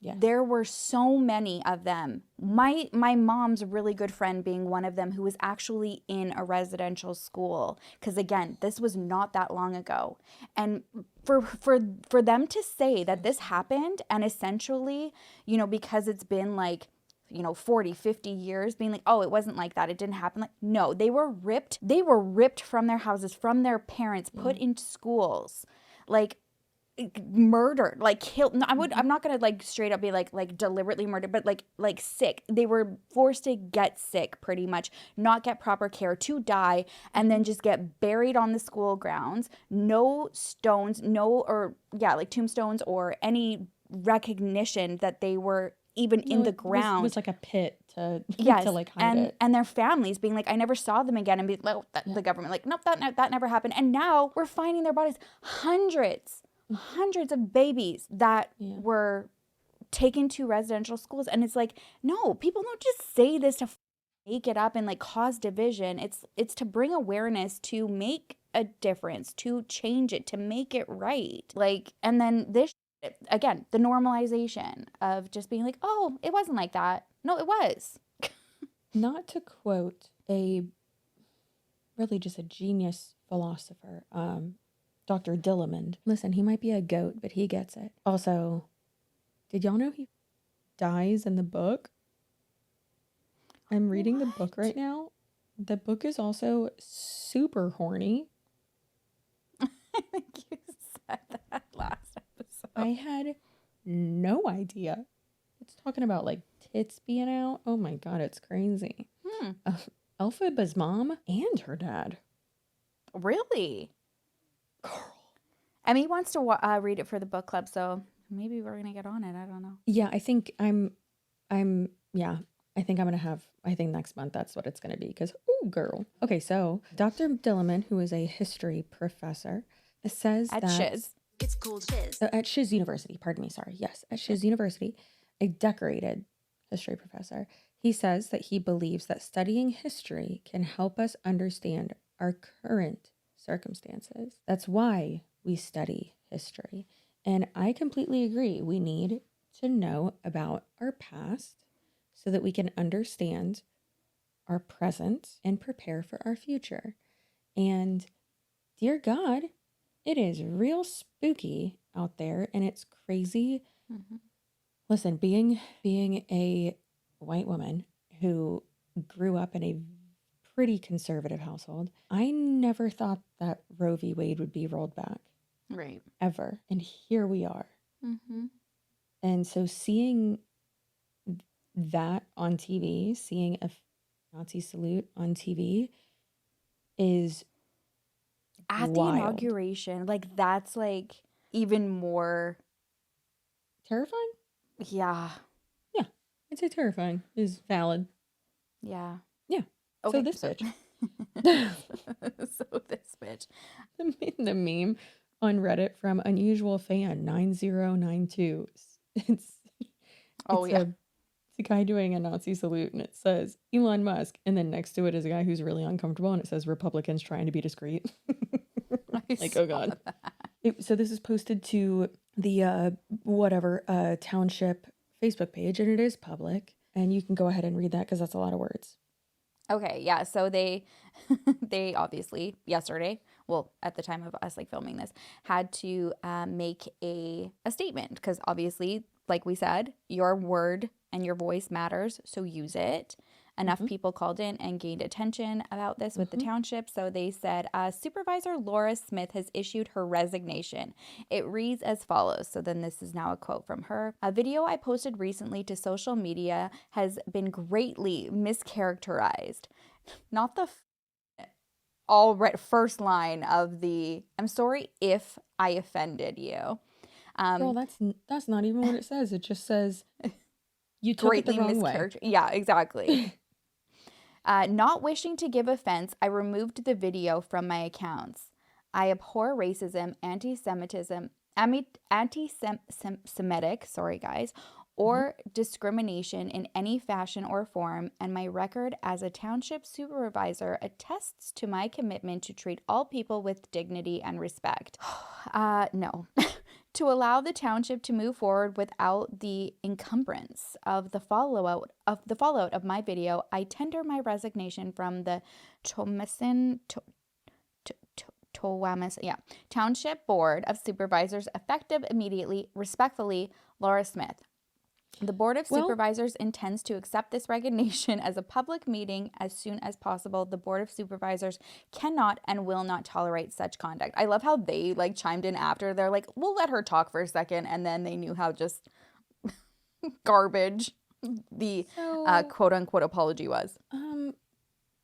there were so many of them. My mom's really good friend being one of them, who was actually in a residential school. Because again, this was not that long ago. And for them to say that this happened, and essentially, you know, because it's been like, you know, 40, 50 years, being like, oh, it wasn't like that, it didn't happen. Like, no, they were ripped from their houses, from their parents, put into schools, like murdered, like killed. No, I'm not gonna like straight up be like deliberately murdered, but like sick. They were forced to get sick, pretty much, not get proper care, to die, and then just get buried on the school grounds. No stones, like tombstones or any recognition that they were even in the ground. It was like a pit to yes, to like hide it. And their families being like, I never saw them again, and be like, the government like, nope, that never happened. And now we're finding their bodies, hundreds of babies that were taken to residential schools. And it's like, no, people don't just say this to make it up and like cause division. It's to bring awareness, to make a difference, to change it, to make it right. Like, and then this, again, the normalization of just being like, oh, it wasn't like that. No, it was. Not to quote really just a genius philosopher, Dr. Dillamond. Listen, he might be a goat, but he gets it. Also, did y'all know he dies in the book? I'm reading the book right now. The book is also super horny. I think you said that last episode. I had no idea. It's talking about like tits being out. Oh my God, it's crazy. Elphaba's mom and her dad. Really? Girl. Emmy wants to read it for the book club, so maybe we're gonna get on it. I don't know. Yeah, I think I'm I think I'm gonna have, I think next month that's what it's gonna be, because ooh girl. Okay, so Dr. Dillamond, who is a history professor, says at that Shiz. It's called Shiz. At Shiz University, pardon me, sorry. Yes, at Shiz University, a decorated history professor. He says that he believes that studying history can help us understand our current circumstances. That's why we study history. And I completely agree. We need to know about our past so that we can understand our present and prepare for our future. And dear God, it is real spooky out there, and it's crazy. Listen, being a white woman who grew up in a pretty conservative household, I never thought that Roe v. Wade would be rolled back. Right. Ever. And here we are. And so seeing that on TV, seeing a Nazi salute on TV is at wild. The inauguration, like that's like even more terrifying. Yeah. Yeah, I'd say terrifying is valid. Yeah. Yeah. Okay, so this bitch. So this bitch. The meme on Reddit from Unusual Fan 9092. It's a guy doing a Nazi salute, and it says Elon Musk, and then next to it is a guy who's really uncomfortable, and it says Republicans trying to be discreet. Like, oh God. So this is posted to the township Facebook page, and it is public, and you can go ahead and read that because that's a lot of words. Okay, yeah. So they obviously yesterday, well, at the time of us like filming this, had to make a statement because obviously, like we said, your word and your voice matters, so use it. Enough people called in and gained attention about this with the township. So they said, Supervisor Laura Smith has issued her resignation. It reads as follows. So then this is now a quote from her. A video I posted recently to social media has been greatly mischaracterized. Not the first line of the, I'm sorry if I offended you. Girl, that's not even what it says. It just says you took it the wrong way. Yeah, exactly. Not wishing to give offense, I removed the video from my accounts. I abhor racism, anti-Semitism, anti-Semitic, sorry guys, or discrimination in any fashion or form, and my record as a township supervisor attests to my commitment to treat all people with dignity and respect. No. To allow the township to move forward without the encumbrance of the fallout of my video, I tender my resignation from the Township Board of Supervisors effective immediately. Respectfully, Laura Smith. The Board of Supervisors intends to accept this resignation as a public meeting as soon as possible. The Board of Supervisors cannot and will not tolerate such conduct. I love how they like chimed in after. They're like, we'll let her talk for a second. And then they knew how just garbage the quote unquote apology was.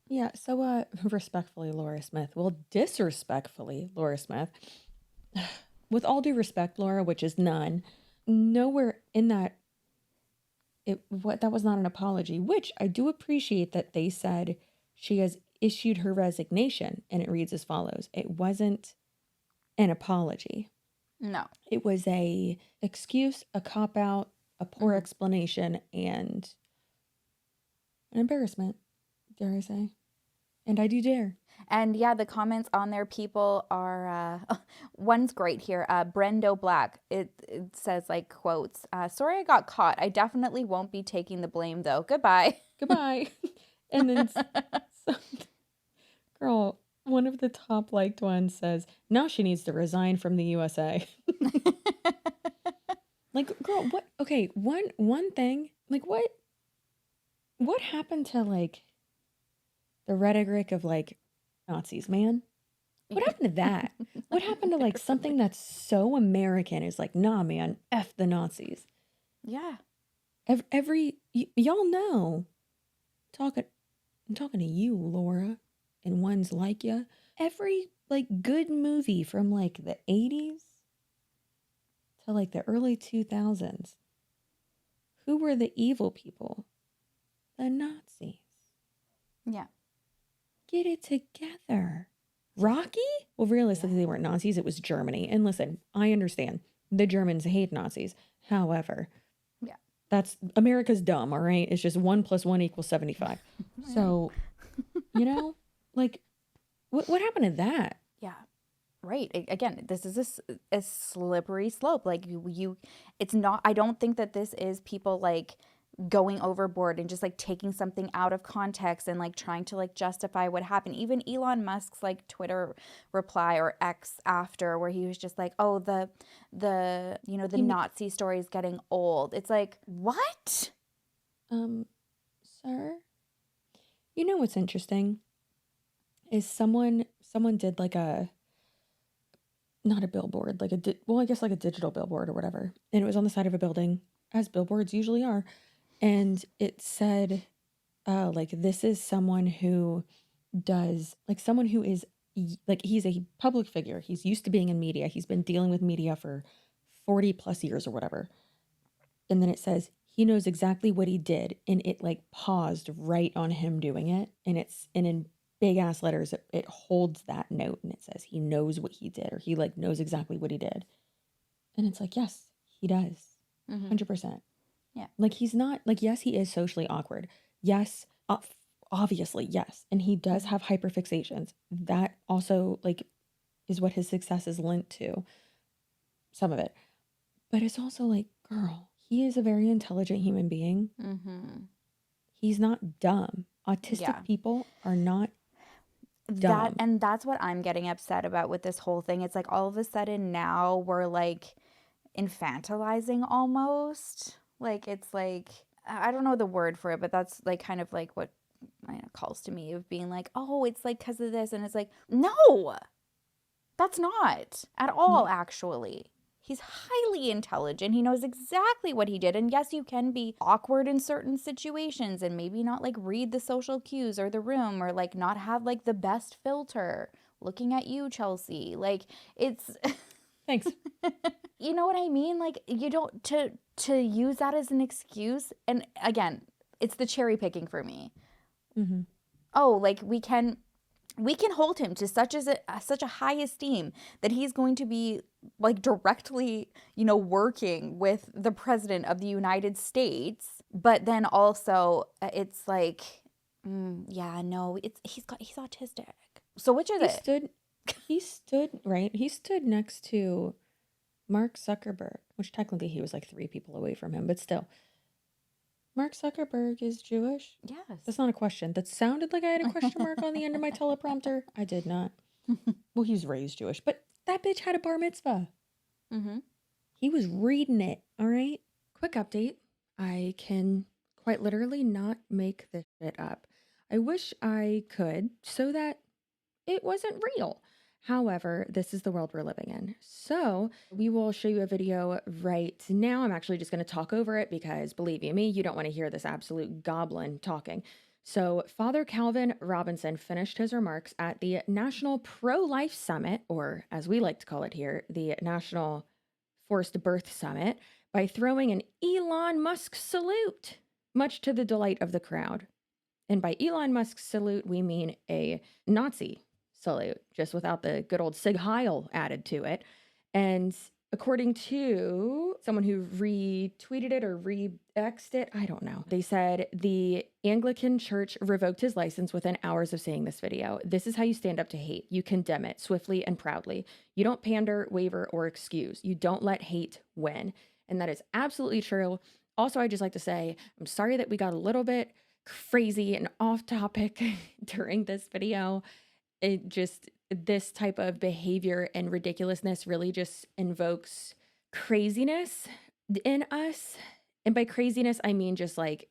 Yeah. So, respectfully, Laura Smith. Well, disrespectfully, Laura Smith. With all due respect, Laura, which is none, nowhere in that that was not an apology, which I do appreciate that they said she has issued her resignation, and it reads as follows. It wasn't an apology. No. It was a excuse, a cop-out, a poor explanation, and an embarrassment, dare I say. And I do dare. And yeah, the comments on there, people are, one's great here. Brendo Black, it says like quotes, sorry I got caught. I definitely won't be taking the blame though. Goodbye. Goodbye. And then, girl, one of the top liked ones says, now she needs to resign from the USA. Like, girl, what? Okay, one thing, like what happened to like the rhetoric of like Nazis, man? What happened to that? What happened to like something that's so American is like, nah, man, F the Yeah. Y'all know. I'm talking to you, Laura, and ones like ya. Every like good movie from like the 80s to like the early 2000s. Who were the evil people? The Nazis. Yeah. Get it together. Rocky? Well, realistically, they weren't Nazis. It was Germany. And listen, I understand. The Germans hate Nazis. However, yeah, that's America's dumb, all right? It's just 1 + 1 = 75. So, you know, like, what happened to that? Yeah. Right. Again, this is a slippery slope. Like it's not, I don't think that this is people like going overboard and just like taking something out of context and like trying to like justify what happened. Even Elon Musk's like Twitter reply or X after, where he was just like, oh, the Nazi story is getting old. It's like, what? Sir, you know what's interesting is someone did like not a billboard, like I guess like a digital billboard or whatever. And it was on the side of a building, as billboards usually are. And it said, like, this is someone who does, like, someone who is, like, he's a public figure. He's used to being in media. He's been dealing with media for 40 plus years or whatever. And then it says, he knows exactly what he did. And it, like, paused right on him doing it. And in big ass letters, it holds that note. And it says, he knows what he did, or he, like, knows exactly what he did. And it's like, yes, he does. 100%. Yeah. Like, he's not, like, yes, he is socially awkward. Yes, obviously, yes. And he does have hyperfixations. That also, like, is what his success is linked to. Some of it. But it's also like, girl, he is a very intelligent human being. He's not dumb. Autistic people are not dumb. And that's what I'm getting upset about with this whole thing. It's like all of a sudden now we're, like, infantilizing almost. Like, it's like, I don't know the word for it, but that's like kind of like what calls to me of being like, oh, it's like because of this. And it's like, no, that's not at all, actually. He's highly intelligent. He knows exactly what he did. And yes, you can be awkward in certain situations and maybe not like read the social cues or the room, or like not have like the best filter. Looking at you, Chelsea. Like, it's... Thanks. You know what I mean? Like, you don't, to use that as an excuse. And again, it's the cherry picking for me. Oh, like we can hold him to such a high esteem that he's going to be like directly, working with the president of the United States. But then also it's like, yeah, no, he's autistic. So which is it? He stood next to Mark Zuckerberg, which technically he was like 3 people away from him, but still. Mark Zuckerberg is Jewish? Yes. That's not a question. That sounded like I had a question mark on the end of my teleprompter. I did not. Well, he was raised Jewish, but that bitch had a bar mitzvah. Mm-hmm. He was reading it, all right? Quick update. I can quite literally not make this shit up. I wish I could so that it wasn't real. However, this is the world we're living in. So we will show you a video right now. I'm actually just going to talk over it because believe you me, you don't want to hear this absolute goblin talking. So Father Calvin Robinson finished his remarks at the National Pro-Life Summit, or as we like to call it here, the National Forced Birth Summit, by throwing an Elon Musk salute, much to the delight of the crowd. And by Elon Musk salute, we mean a Nazi salute, just without the good old Sig Heil added to it. And according to someone who retweeted it or re-X'd it, I don't know. They said the Anglican Church revoked his license within hours of seeing this video. This is how you stand up to hate. You condemn it swiftly and proudly. You don't pander, waver, or excuse. You don't let hate win. And that is absolutely true. Also, I just like to say, I'm sorry that we got a little bit crazy and off topic during this video. It just, this type of behavior and ridiculousness really just invokes craziness in us. And by craziness, I mean just like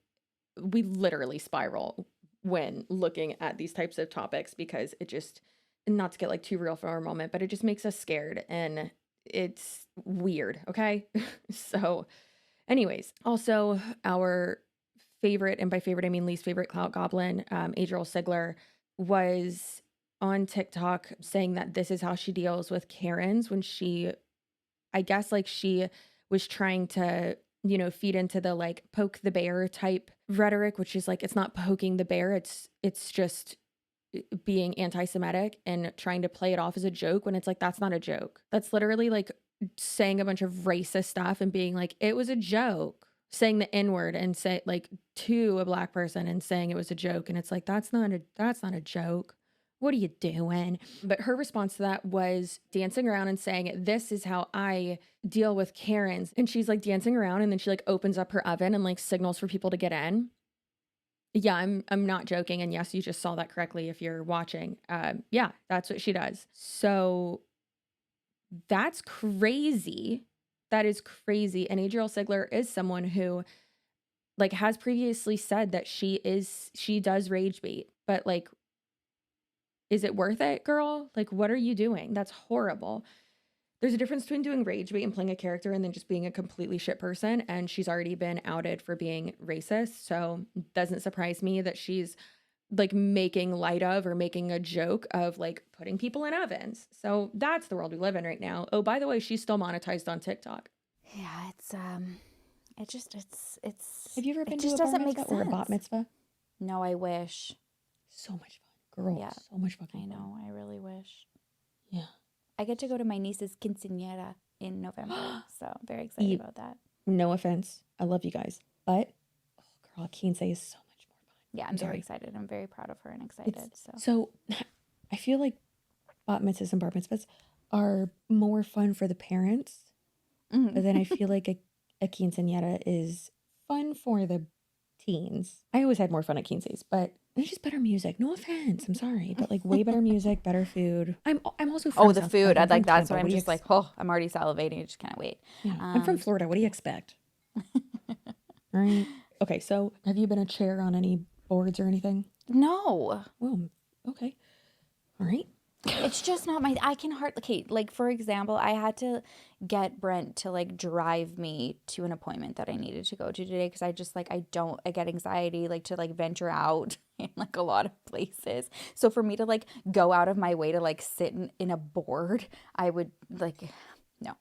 we literally spiral when looking at these types of topics because it just, not to get like too real for a moment, but it just makes us scared and it's weird. Okay. So anyways, also our favorite, and by favorite, I mean least favorite Clout Goblin, ADRIELLE SIGLER, was on TikTok saying that this is how she deals with Karens when she, I guess like she was trying to, you know, feed into the like poke the bear type rhetoric, which is like, it's not poking the bear. It's just being anti-Semitic and trying to play it off as a joke when it's like, that's not a joke. That's literally like saying a bunch of racist stuff and being like, it was a joke, saying the N-word and say like to a black person and saying it was a joke. And it's like, that's not a joke. What are you doing? But her response to that was dancing around and saying, this is how I deal with Karens. And she's like dancing around and then she like opens up her oven and like signals for people to get in. Yeah, I'm not joking. And yes, you just saw that correctly if you're watching. Yeah, that's what she does. So that's crazy. That is crazy. And ADRIELLE SIGLER is someone who like has previously said that she does rage bait, but like, is it worth it, girl? Like, what are you doing? That's horrible. There's a difference between doing rage bait and playing a character and then just being a completely shit person. And she's already been outed for being racist. So it doesn't surprise me that she's like making light of or making a joke of like putting people in ovens. So that's the world we live in right now. Oh, by the way, she's still monetized on TikTok. Yeah, it's Have you ever been it to just a bar doesn't make mitzvah or a bat sense. mitzvah? No, I wish. So much fun. Girl, Yeah. so much fucking I fun. know, I really wish. Yeah. I get to go to my niece's quinceañera in November, so I'm very excited about that. No offense. I love you guys. But, oh, girl, Quince is so much more fun. Yeah, I'm very excited. I'm very proud of her and excited. So I feel like bat mitzvahs and bar mitzvahs are more fun for the parents. Mhm. But then I feel like a quinceañera is fun for the teens. I always had more fun at quinces, but it's just better music. No offense. I'm sorry. But like way better music, better food. I'm also from the South food. Florida. I'd I'm like from that's Tampa. what I'm do you just like, oh, I'm already salivating. I just can't wait. Yeah. I'm from Florida. What do you expect? Right. Okay. So have you been a chair on any boards or anything? No. Well, okay. All right. It's just not my, I can hardly, okay, like for example, I had to get Brent to like drive me to an appointment that I needed to go to today because I just like, I get anxiety like to like venture out in like a lot of places. So for me to like go out of my way to like sit in a board, I would like, no,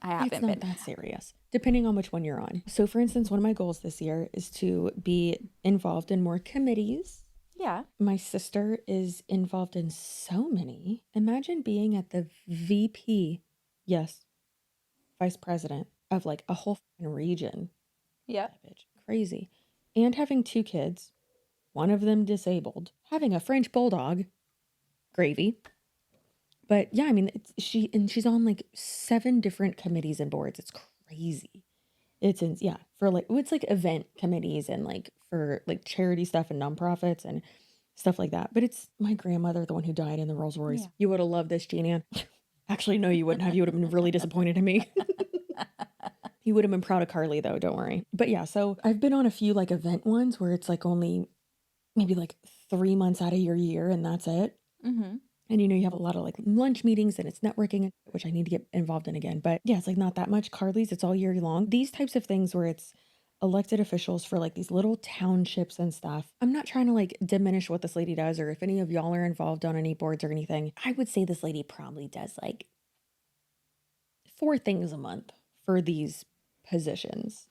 I haven't It's not been. that serious, depending on which one you're on. So for instance, one of my goals this year is to be involved in more committees. Yeah. My sister is involved in so many. Imagine being at the VP, yes, vice president of like a whole fucking region. Yeah. That bitch, crazy. And having 2 kids, one of them disabled, having a French bulldog, gravy. But yeah, I mean, she's on like 7 different committees and boards. It's crazy. For like, it's like event committees and like for like charity stuff and nonprofits. And stuff like that. But it's my grandmother, the one who died in the Rolls Royce. Yeah. You would have loved this, Jean Ann. Actually, no, you wouldn't have. You would have been really disappointed in me. You would have been proud of Carly, though. Don't worry. But yeah, so I've been on a few like event ones where it's like only maybe like 3 months out of your year and that's it. Mm-hmm. And you have a lot of like lunch meetings and it's networking, which I need to get involved in again. But yeah, it's like not that much. Carly's, it's all year long. These types of things where it's elected officials for like these little townships and stuff. I'm not trying to like diminish what this lady does or if any of y'all are involved on any boards or anything. I would say this lady probably does like 4 things a month for these positions.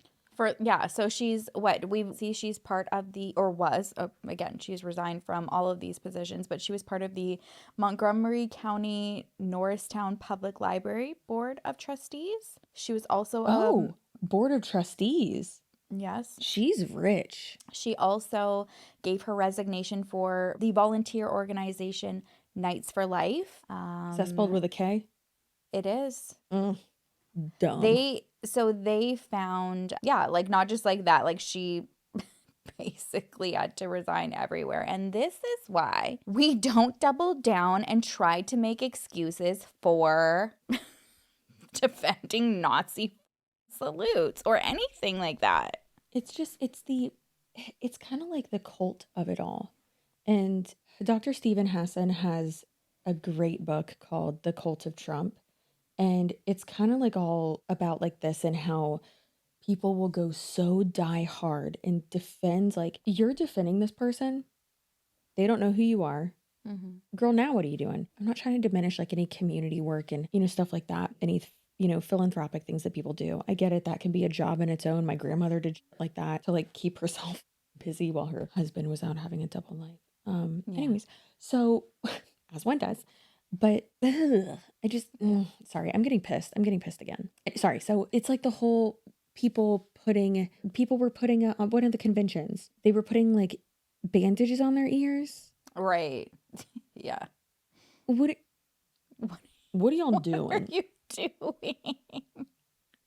So she's what we see. She's part of the, or was, again, she's resigned from all of these positions, but she was part of the Montgomery County Norristown Public Library Board of Trustees. She was also Board of Trustees. Yes. She's rich. She also gave her resignation for the volunteer organization Knights for Life. Is that spelled with a K? It is. Dumb. They found, like not just like that, like she basically had to resign everywhere. And this is why we don't double down and try to make excuses for defending Nazi salutes or anything like that. It's kind of like the cult of it all. And Dr. Stephen Hassan has a great book called The Cult of Trump. And it's kind of like all about like this and how people will go so die hard and defend, like you're defending this person. They don't know who you are. Mm-hmm. Girl, now what are you doing? I'm not trying to diminish like any community work and, stuff like that. Any, philanthropic things that people do. I get it. That can be a job in its own. My grandmother did like that to like keep herself busy while her husband was out having a double life. Anyways, so as one does. But sorry, I'm getting pissed. I'm getting pissed again. Sorry. So it's like the whole people were putting on one of the conventions. They were putting like bandages on their ears. Right. Yeah. What are y'all doing? What are you doing?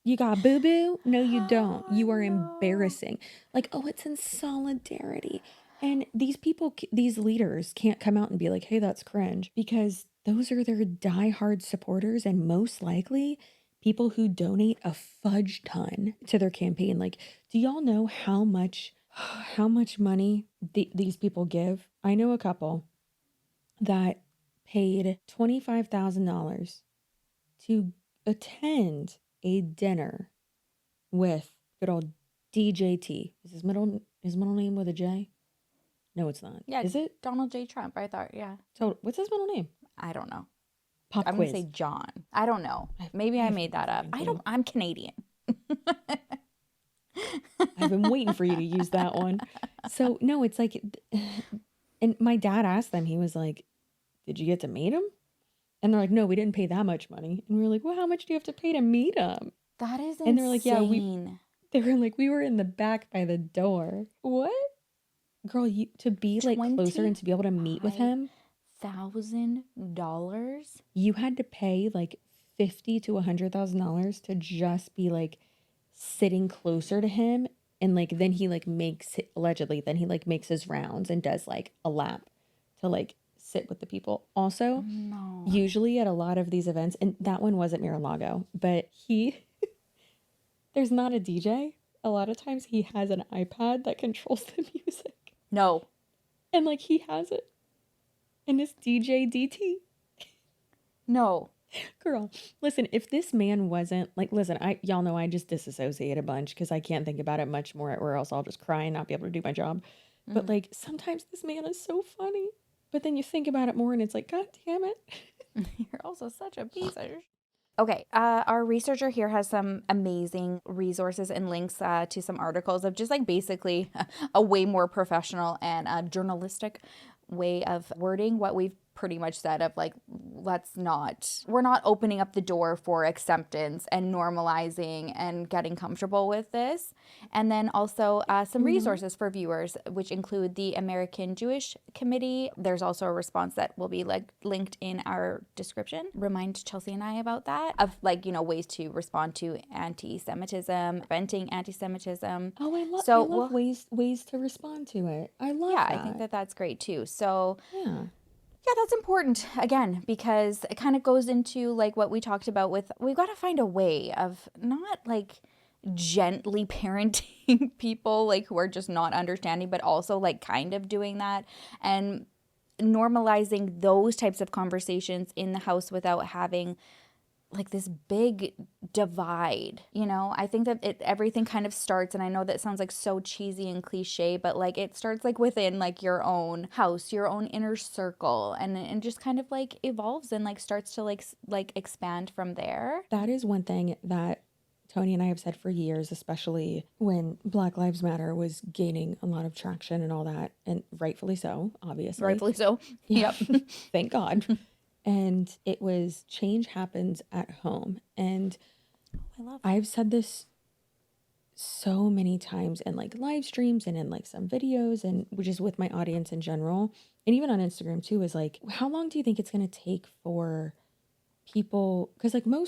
You got boo-boo? No, you don't. You are embarrassing. Like, it's in solidarity. And these people, these leaders can't come out and be like, hey, that's cringe, because those are their diehard supporters and most likely people who donate a fudge ton to their campaign. Like, do y'all know how much money these people give? I know a couple that paid $25,000 to attend a dinner with good old DJT. Is his middle name with a J? No, it's not. Yeah. Is it? Donald J. Trump, I thought. Yeah. So what's his middle name? I don't know. Pop I'm quiz. going to say John. I don't know. Maybe I made that up. I'm Canadian. I've been waiting for you to use that one. So no, it's like, and my dad asked them, he was like, did you get to meet him? And they're like, no, we didn't pay that much money. And we were like, well, how much do you have to pay to meet him? That is insane. And they're like, yeah, they were like, we were in the back by the door. What? Girl, to be like closer and to be able to meet with him. $1,000? You had to pay like $50,000 to $100,000 to just be like sitting closer to him. And like, then he like makes his rounds and does like a lap to like sit with the people. Also, usually at a lot of these events, and that one wasn't Mar-a-Lago, but there's not a DJ. A lot of times he has an iPad that controls the music. No. And like he has it. And it's DJ DT. No. Girl, listen, if this man wasn't like, listen, y'all know I just disassociate a bunch because I can't think about it much more or else I'll just cry and not be able to do my job. But like sometimes this man is so funny. But then you think about it more and it's like, God damn it. You're also such a piece of... Okay, our researcher here has some amazing resources and links to some articles of just like basically a way more professional and journalistic way of wording what we've pretty much said of like, we're not opening up the door for acceptance and normalizing and getting comfortable with this. And then also some resources for viewers, which include the American Jewish Committee. There's also a response that will be like linked in our description. Remind Chelsea and I about that, of like, you know, ways to respond to anti-Semitism, preventing anti-Semitism. Oh, I So love ways to respond to it. I love that. I think that's great too. So yeah, that's important, again, because it kind of goes into like what we talked about with, we've got to find a way of not like gently parenting people like who are just not understanding, but also like kind of doing that and normalizing those types of conversations in the house without having like this big divide, you know. I think that everything kind of starts, and I know that sounds like so cheesy and cliche, but like it starts like within like your own house, your own inner circle, and just kind of like evolves and like starts to like expand from there. That is one thing that Tony and I have said for years, especially when Black Lives Matter was gaining a lot of traction and all that, and rightfully so, obviously. Rightfully so. Yeah. Yep. Thank God. And it was change happens at home. And I've said this so many times in like live streams and in like some videos, and which is with my audience in general, and even on Instagram too, is like, how long do you think it's going to take for people? Because like I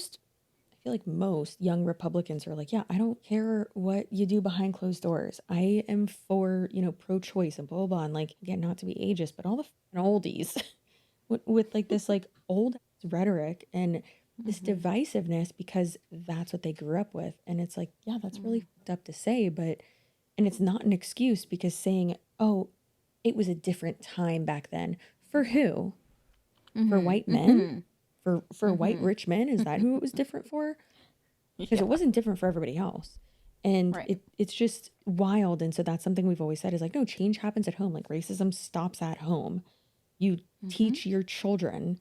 feel like most young Republicans are like, yeah, I don't care what you do behind closed doors. I am for, you know, pro-choice and blah, blah, blah. And like, again, not to be ageist, but all the oldies with like this like old rhetoric and this divisiveness, because that's what they grew up with. And it's like, yeah, that's really fucked up to say, but, and it's not an excuse, because saying, oh, it was a different time back then. For who? For white men? For white rich men? Is that who it was different for? Because it wasn't different for everybody else. And it's just wild. And so that's something we've always said is like, no, change happens at home. Like racism stops at home. You teach your children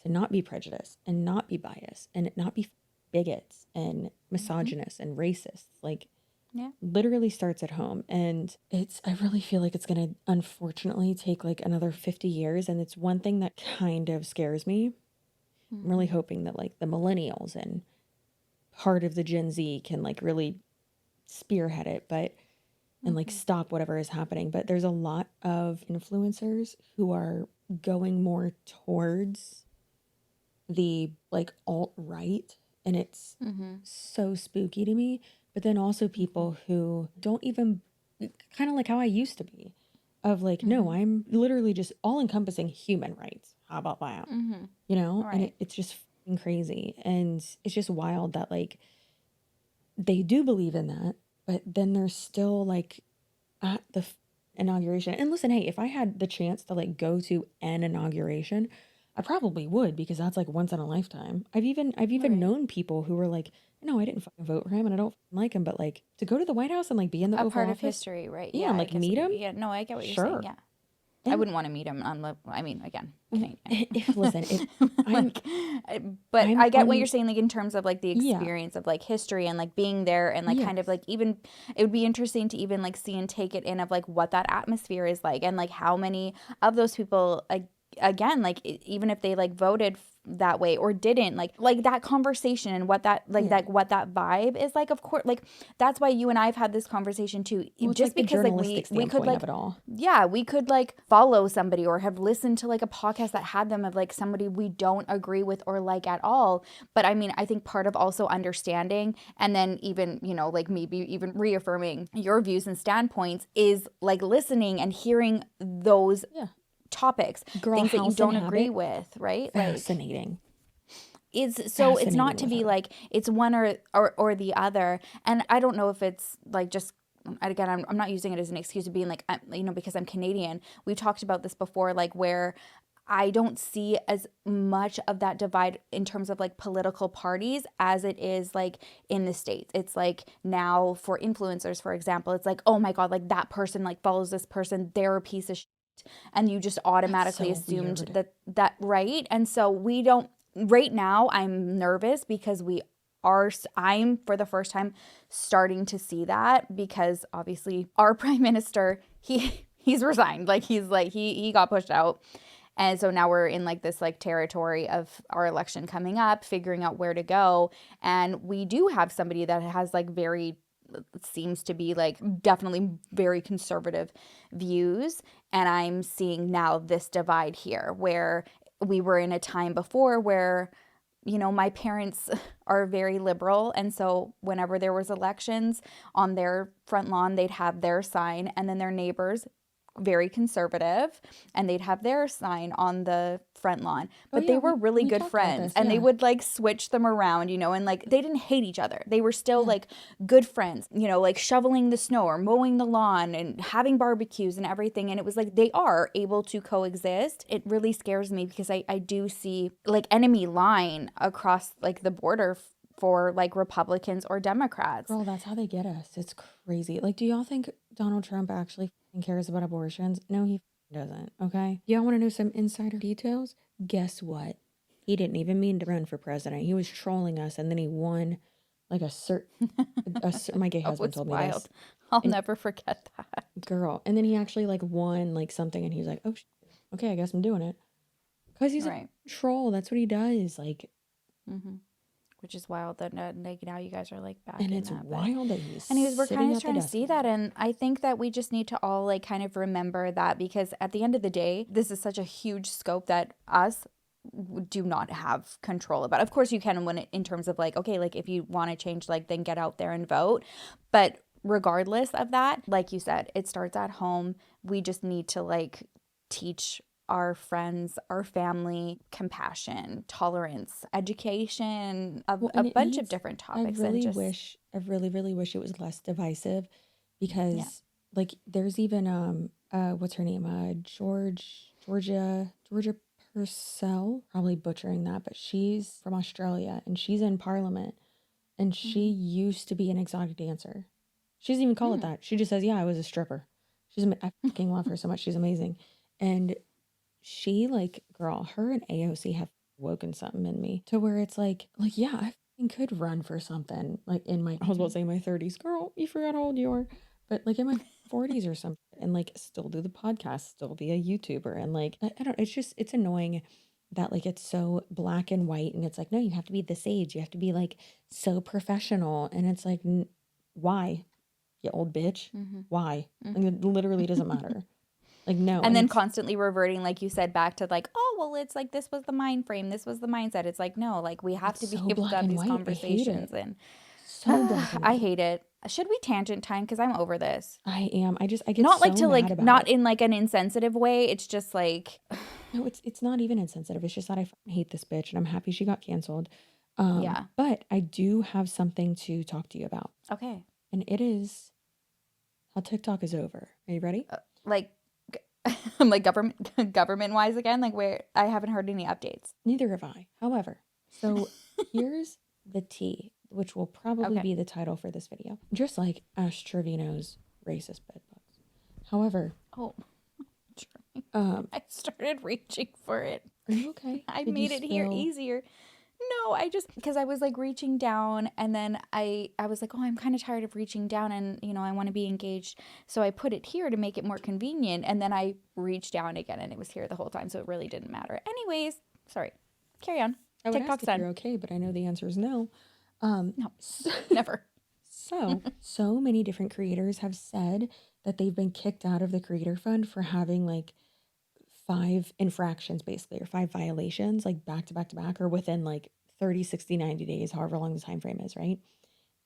to not be prejudiced and not be biased and not be bigots and misogynists and racists. Like, literally starts at home. And I really feel like it's going to unfortunately take like another 50 years. And it's one thing that kind of scares me. I'm really hoping that like the millennials and part of the Gen Z can like really spearhead it, and like stop whatever is happening. But there's a lot of influencers who are going more towards the like alt-right, and it's so spooky to me. But then also people who don't even, kind of like how I used to be, of like, no, I'm literally just all encompassing human rights. How about that? You know, and it's just crazy. And it's just wild that like they do believe in that, but then they're still like at the inauguration. And listen, hey, if I had the chance to like go to an inauguration, I probably would, because that's like once in a lifetime. I've even known people who were like, no, I didn't fucking vote for him and I don't like him, but like to go to the White House and like be in the Oval part of Office, history, right? Yeah, and like meet him. Yeah, no, I get what you're Sure. saying. Yeah. And I wouldn't want to meet him again. But I get what you're saying, like in terms of like the experience of like history and like being there and like kind of like, even it would be interesting to even like see and take it in of like what that atmosphere is like, and like how many of those people, like, again, like even if they like voted that way or didn't, like that conversation and what that like what that vibe is like. Of course, like that's why you and I have had this conversation too, just like because like we could like of it all. we could like follow somebody or have listened to like a podcast that had them of like somebody we don't agree with or like at all. But I mean, I think part of also understanding, and then even, you know, like maybe even reaffirming your views and standpoints, is like listening and hearing those topics, things that you don't agree with, right? Fascinating. It's not to be like it's one or the other. And I don't know if it's like just, again, I'm not using it as an excuse of being like, you know, because I'm Canadian. We've talked about this before, like where I don't see as much of that divide in terms of like political parties as it is like in the States. It's like now for influencers, for example, it's like, oh my God, like that person like follows this person, they're a piece of shit. And you just automatically assumed that right. And so we don't, right now I'm nervous because I'm for the first time starting to see that, because obviously our prime minister, he's resigned. Like he got pushed out. And so now we're in like this like territory of our election coming up, figuring out where to go. And we do have somebody that has like seems to be like definitely very conservative views. And I'm seeing now this divide here where we were in a time before where, you know, my parents are very liberal. And so whenever there was elections on their front lawn, they'd have their sign, and then their neighbors, very conservative, and they'd have their sign on the front lawn. But they were really good friends, and they would like switch them around, you know, and like they didn't hate each other. They were still like good friends, you know, like shoveling the snow or mowing the lawn and having barbecues and everything. And it was like they are able to coexist. It really scares me because I do see like enemy line across like the border for like Republicans or Democrats. Girl, that's how they get us. It's crazy. Like, do y'all think Donald Trump actually cares about abortions? No, he doesn't. Okay. Y'all want to know some insider details? Guess what? He didn't even mean to run for president. He was trolling us, and then he won like my gay husband told me this. I'll never forget that. Girl. And then he actually like won like something, and he was like, oh, okay, I guess I'm doing it. Because he's a troll. That's what he does. Like, which is wild that like now you guys are like back and in it's that. Wild that he's we're kind of trying to see that, and I think that we just need to all like kind of remember that, because at the end of the day, this is such a huge scope that us do not have control about. Of course you can win it in terms of like, okay, like if you want to change, like then get out there and vote. But regardless of that, like you said, it starts at home. We just need to like teach our friends, our family, compassion, tolerance, education, a bunch of different topics. I really wish it was less divisive, because like there's even what's her name? Georgia Purcell, probably butchering that, but she's from Australia and she's in Parliament, and she used to be an exotic dancer. She doesn't even call it that. She just says, yeah, I was a stripper. I fucking love her so much. She's amazing. And she like, girl, her and AOC have woken something in me to where it's like, yeah, I fucking could run for something like I was about to say my 30s. Girl, you forgot how old you are. But like in my 40s or something, and like still do the podcast, still be a YouTuber. And like, I don't, it's annoying that like it's so black and white, and it's like, no, you have to be this age. You have to be like so professional. And it's like, why, you old bitch? Why? Like, it literally doesn't matter. Like, no. And then constantly reverting, like you said, back to like, oh, well, it's like, this was the mind frame. This was the mindset. It's like, no, like we have to be able to have these conversations. And I hate it. Should we tangent time? Because I'm over this. I am. I get not so like to mad like, about not it. in like an insensitive way. It's just like. No, it's not even insensitive. It's just that I hate this bitch, and I'm happy she got canceled. Yeah. But I do have something to talk to you about. Okay. And it is how TikTok is over. Are you ready? Like, I'm like government wise again, like where I haven't heard any updates. Neither have I. However, so here's the tea, which will probably be the title for this video. Just like Ash Trevino's racist bedbugs. However, I started reaching for it. Are you okay? I made it here easier. No, I just, because I was like reaching down, and then I was like, oh, I'm kind of tired of reaching down, and you know, I want to be engaged. So I put it here to make it more convenient, and then I reached down again, and it was here the whole time, so it really didn't matter. Anyways, sorry. Carry on. I would TikTok's ask if done. you're okay, but I know the answer is no. No, never. So many different creators have said that they've been kicked out of the creator fund for having like 5 infractions basically, or 5 violations, like back to back to back, or within like 30, 60, 90 days, however long the time frame is, right?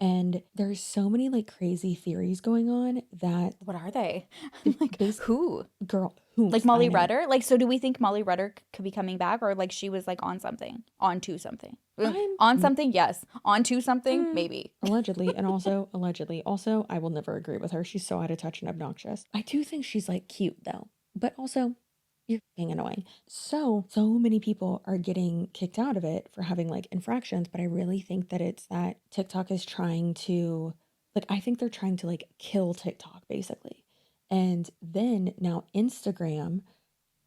And there's so many like crazy theories going on that. What are they? I'm like, who? Girl, who? Like Molly Rudder? Like, so do we think Molly Rudder could be coming back, or like she was like on something? Onto something? On something? Yes. Onto something? Maybe. Allegedly. And also, Also, I will never agree with her. She's so out of touch and obnoxious. I do think she's like cute though. But also, you're fucking annoying. So many people are getting kicked out of it for having like infractions, but I really think that it's that TikTok is trying to, like, I think they're trying to like kill TikTok basically. And then now Instagram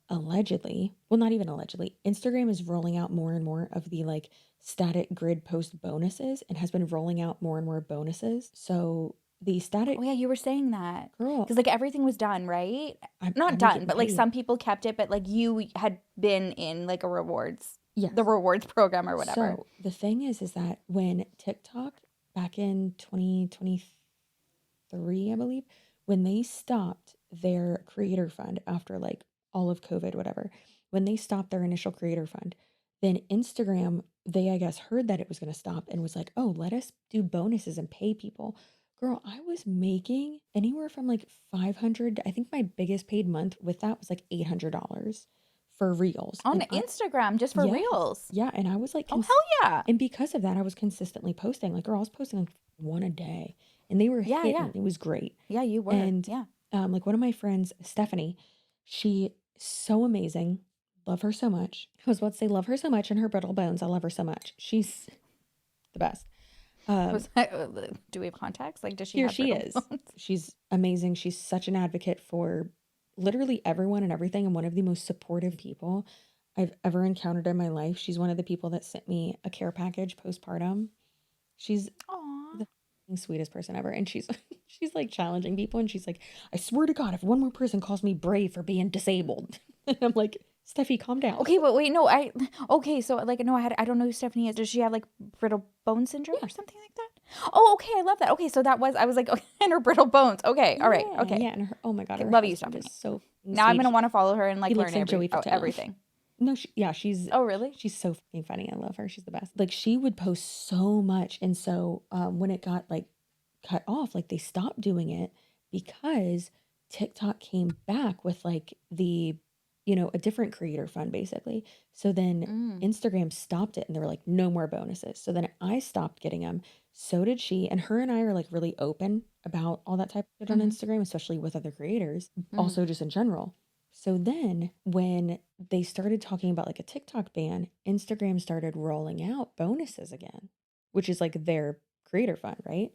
allegedly, well, not even allegedly, Instagram is rolling out more and more of the like static grid post bonuses, and has been rolling out more and more bonuses. So the static. Oh yeah, you were saying that. Girl, Because like everything was done, right? I'm Not getting done, but like paid. some people kept it, but like you had been in like a Yes. the rewards program or whatever. So the thing is that when TikTok back in 2023, I believe, when they stopped their creator fund after like all of COVID, whatever, when they stopped their initial creator fund, then Instagram, they, I guess, heard that it was going to stop and was like, oh, let us do bonuses and pay people. Girl, I was making anywhere from like 500. I think my biggest paid month with that was like $800 for reels. On And Instagram, just for yes, reels. yeah. And I was like, Oh, hell yeah. and because of that, I was consistently posting. Like, girl, I was posting like one a day, and they were Yeah, hitting. yeah. It was great. Yeah, you were. And yeah. like one of my friends, Stephanie, she so amazing. Love her so much. I was about to say love her so much, and her brittle bones. I love her so much. She's the best. Do we have contacts? Like, does she Here have she brittle is. bones? She's amazing. She's such an advocate for literally everyone and everything, and one of the most supportive people I've ever encountered in my life. She's one of the people that sent me a care package postpartum. She's Aw. the sweetest person ever, and she's she's like challenging people, and she's like, I swear to God, if one more person calls me brave for being disabled, and I'm like, Steffi, calm down. Okay, but wait, no, okay, so like, no, I don't know who Stephanie is. Does she have like brittle bone syndrome or something like that? Oh, okay, I love that. Okay, so I was like, okay, and her brittle bones. Okay, all right, okay. Yeah, and her, oh my God, Okay, her love you, husband Stephanie. is so Now I'm sweet. gonna want to follow her and like He learn looks like Joey Fatone. everything. No, she's Oh, really? she's so fucking funny. I love her. She's the best. Like, she would post so much, and so when it got like cut off, like they stopped doing it because TikTok came back with like the, a different creator fund basically. So then Instagram stopped it, and they were like, no more bonuses. So then I stopped getting them. So did she, and her and I are like really open about all that type of shit on Instagram, especially with other creators, also just in general. So then when they started talking about like a TikTok ban, Instagram started rolling out bonuses again, which is like their creator fund, right?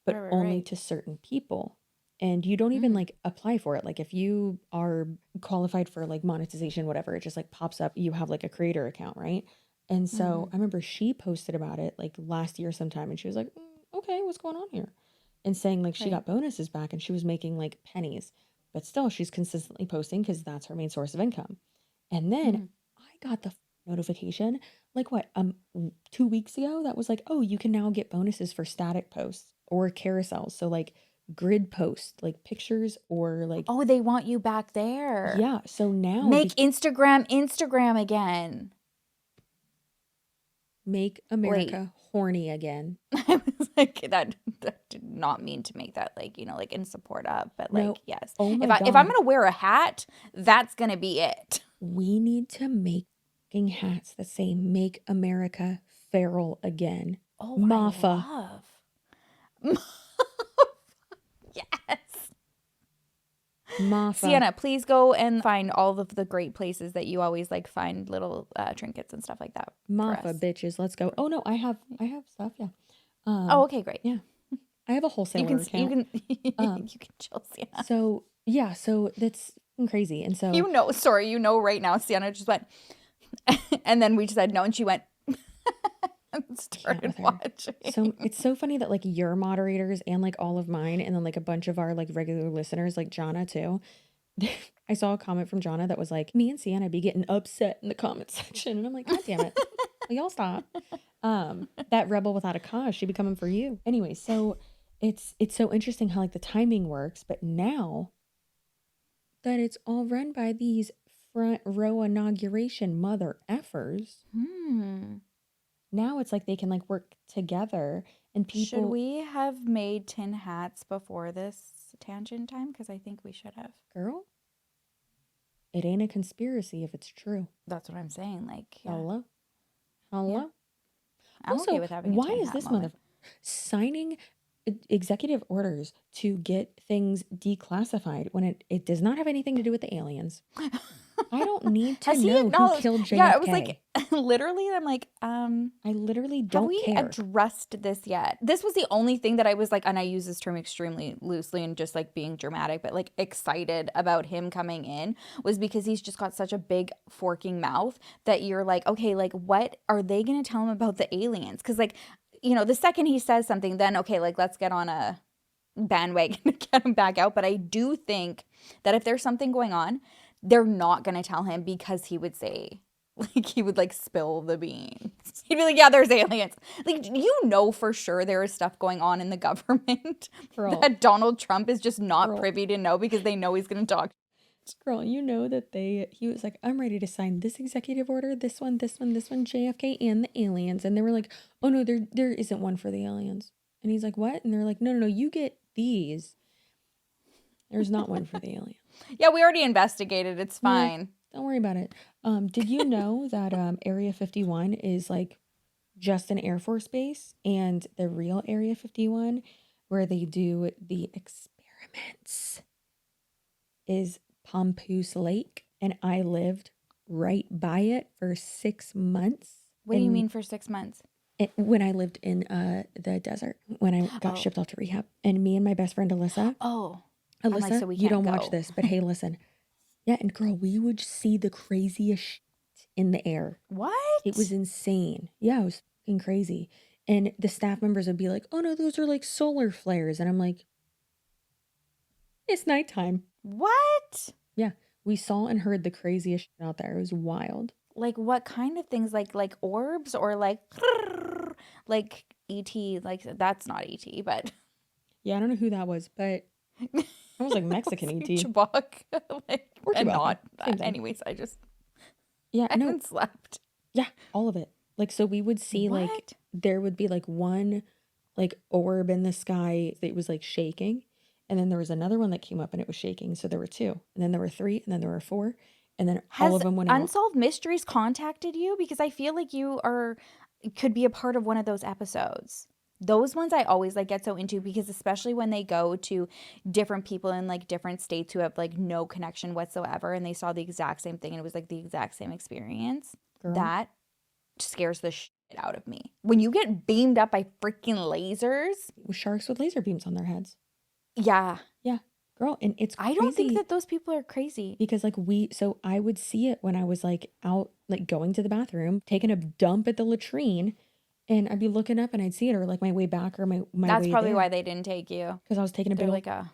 But Right, only right. to certain people. And you don't even like apply for it. Like if you are qualified for like monetization, whatever, it just like pops up. You have like a creator account, right? And so I remember she posted about it like last year sometime, and she was like, okay, what's going on here? And saying like she got bonuses back, and she was making like pennies. But still, she's consistently posting because that's her main source of income. And then I got the notification, like what, 2 weeks ago, that was like, oh, you can now get bonuses for static posts or carousels. So like grid posts, like pictures or like, Oh, they want you back there. yeah. So now Make Instagram again. make America horny again. I was like, that did not mean to make that like, like in support of, but like, No. yes. Oh my If God. I'm gonna wear a hat, that's gonna be it. We need to make fucking hats that say "Make America Feral Again." Oh, Mafa. I love. Yes. Mafa. Sienna, please go and find all of the great places that you always like find little trinkets and stuff like that. for Mafa, us. bitches. Let's go. Oh no, I have stuff. Yeah. Oh, okay, great. Yeah. I have a wholesaler account. You can chill, Sienna. So yeah, so that's crazy. And so Right now, Sienna just went, and then we just said no, and she went and started with her. watching. So it's so funny that like your moderators and like all of mine and then like a bunch of our like regular listeners, like Jonna too. I saw a comment from Jonna that was like, me and Sienna be getting upset in the comment section. And I'm like, God damn it. Will y'all stop? That rebel without a cause, she be coming for you. Anyway, so it's so interesting how like the timing works, but now that it's all run by these front row inauguration mother effers, now it's like they can like work together and people. Should we have made tin hats before this tangent time? Because I think we should have. Girl, it ain't a conspiracy if it's true. That's what I'm saying. Like, yeah. Hello. Yeah. I'm Also, okay with having a why tin is hat this moment. signing executive orders to get things declassified when it does not have anything to do with the aliens? I don't need to Has he know who acknowledged- killed JFK. Yeah, it was like literally. I'm like, I literally have don't we care. addressed this yet? This was the only thing that I was like, and I use this term extremely loosely and just like being dramatic, but like excited about him coming in was because he's just got such a big forking mouth that you're like, okay, like what are they going to tell him about the aliens? Because like, the second he says something, then okay, like let's get on a bandwagon to get him back out. But I do think that if there's something going on, they're not going to tell him because he would say, like, he would like spill the beans. He'd be like, yeah, there's aliens. Like, you know, for sure there is stuff going on in the government Girl. that Donald Trump is just not Girl. privy to know because they know he's going to talk. Girl, you know that he was like, I'm ready to sign this executive order, this one, JFK, and the aliens. And they were like, oh no, there isn't one for the aliens. And he's like, what? And they're like, no, you get these. There's not one for the aliens. Yeah, we already investigated. It's fine. Don't worry about it. Did you know that Area 51 is like just an Air Force base, and the real Area 51 where they do the experiments is Papoose Lake, and I lived right by it for 6 months. What do you mean for 6 months? When I lived in the desert, when I got shipped off to rehab, and me and my best friend Alyssa. Oh, Alyssa, like, so we you can't don't go. watch this, but hey, listen. Yeah, and girl, we would see the craziest shit in the air. What? It was insane. Yeah, it was fucking crazy. And the staff members would be like, oh no, those are like solar flares. And I'm like, it's nighttime. What? Yeah, we saw and heard the craziest shit out there. It was wild. Like what kind of things? Like orbs or like ET? Like that's not ET, but Yeah, I don't know who that was, but it was like Mexican ET. Chewbacca. Like, Or and Chewbacca. not. Same thing. Anyways, I No, haven't slept. yeah, all of it. Like, so we would see like What? there would be like one like orb in the sky that was like shaking, and then there was another one that came up and it was shaking. So there were two, and then there were three, and then there were four, and then Has all of them went out. Unsolved Mysteries contacted you? Because I feel like you could be a part of one of those episodes. Those ones I always like get so into because especially when they go to different people in like different states who have like no connection whatsoever and they saw the exact same thing and it was like the exact same experience. Girl. That scares the shit out of me. When you get beamed up by freaking lasers. With sharks with laser beams on their heads. Yeah. Yeah, girl, and it's crazy. I don't think that those people are crazy. Because like so I would see it when I was like out like going to the bathroom, taking a dump at the latrine, and I'd be looking up and I'd see it, or like my way back or my That's way probably there. why they didn't take you. Because I was taking a They're big like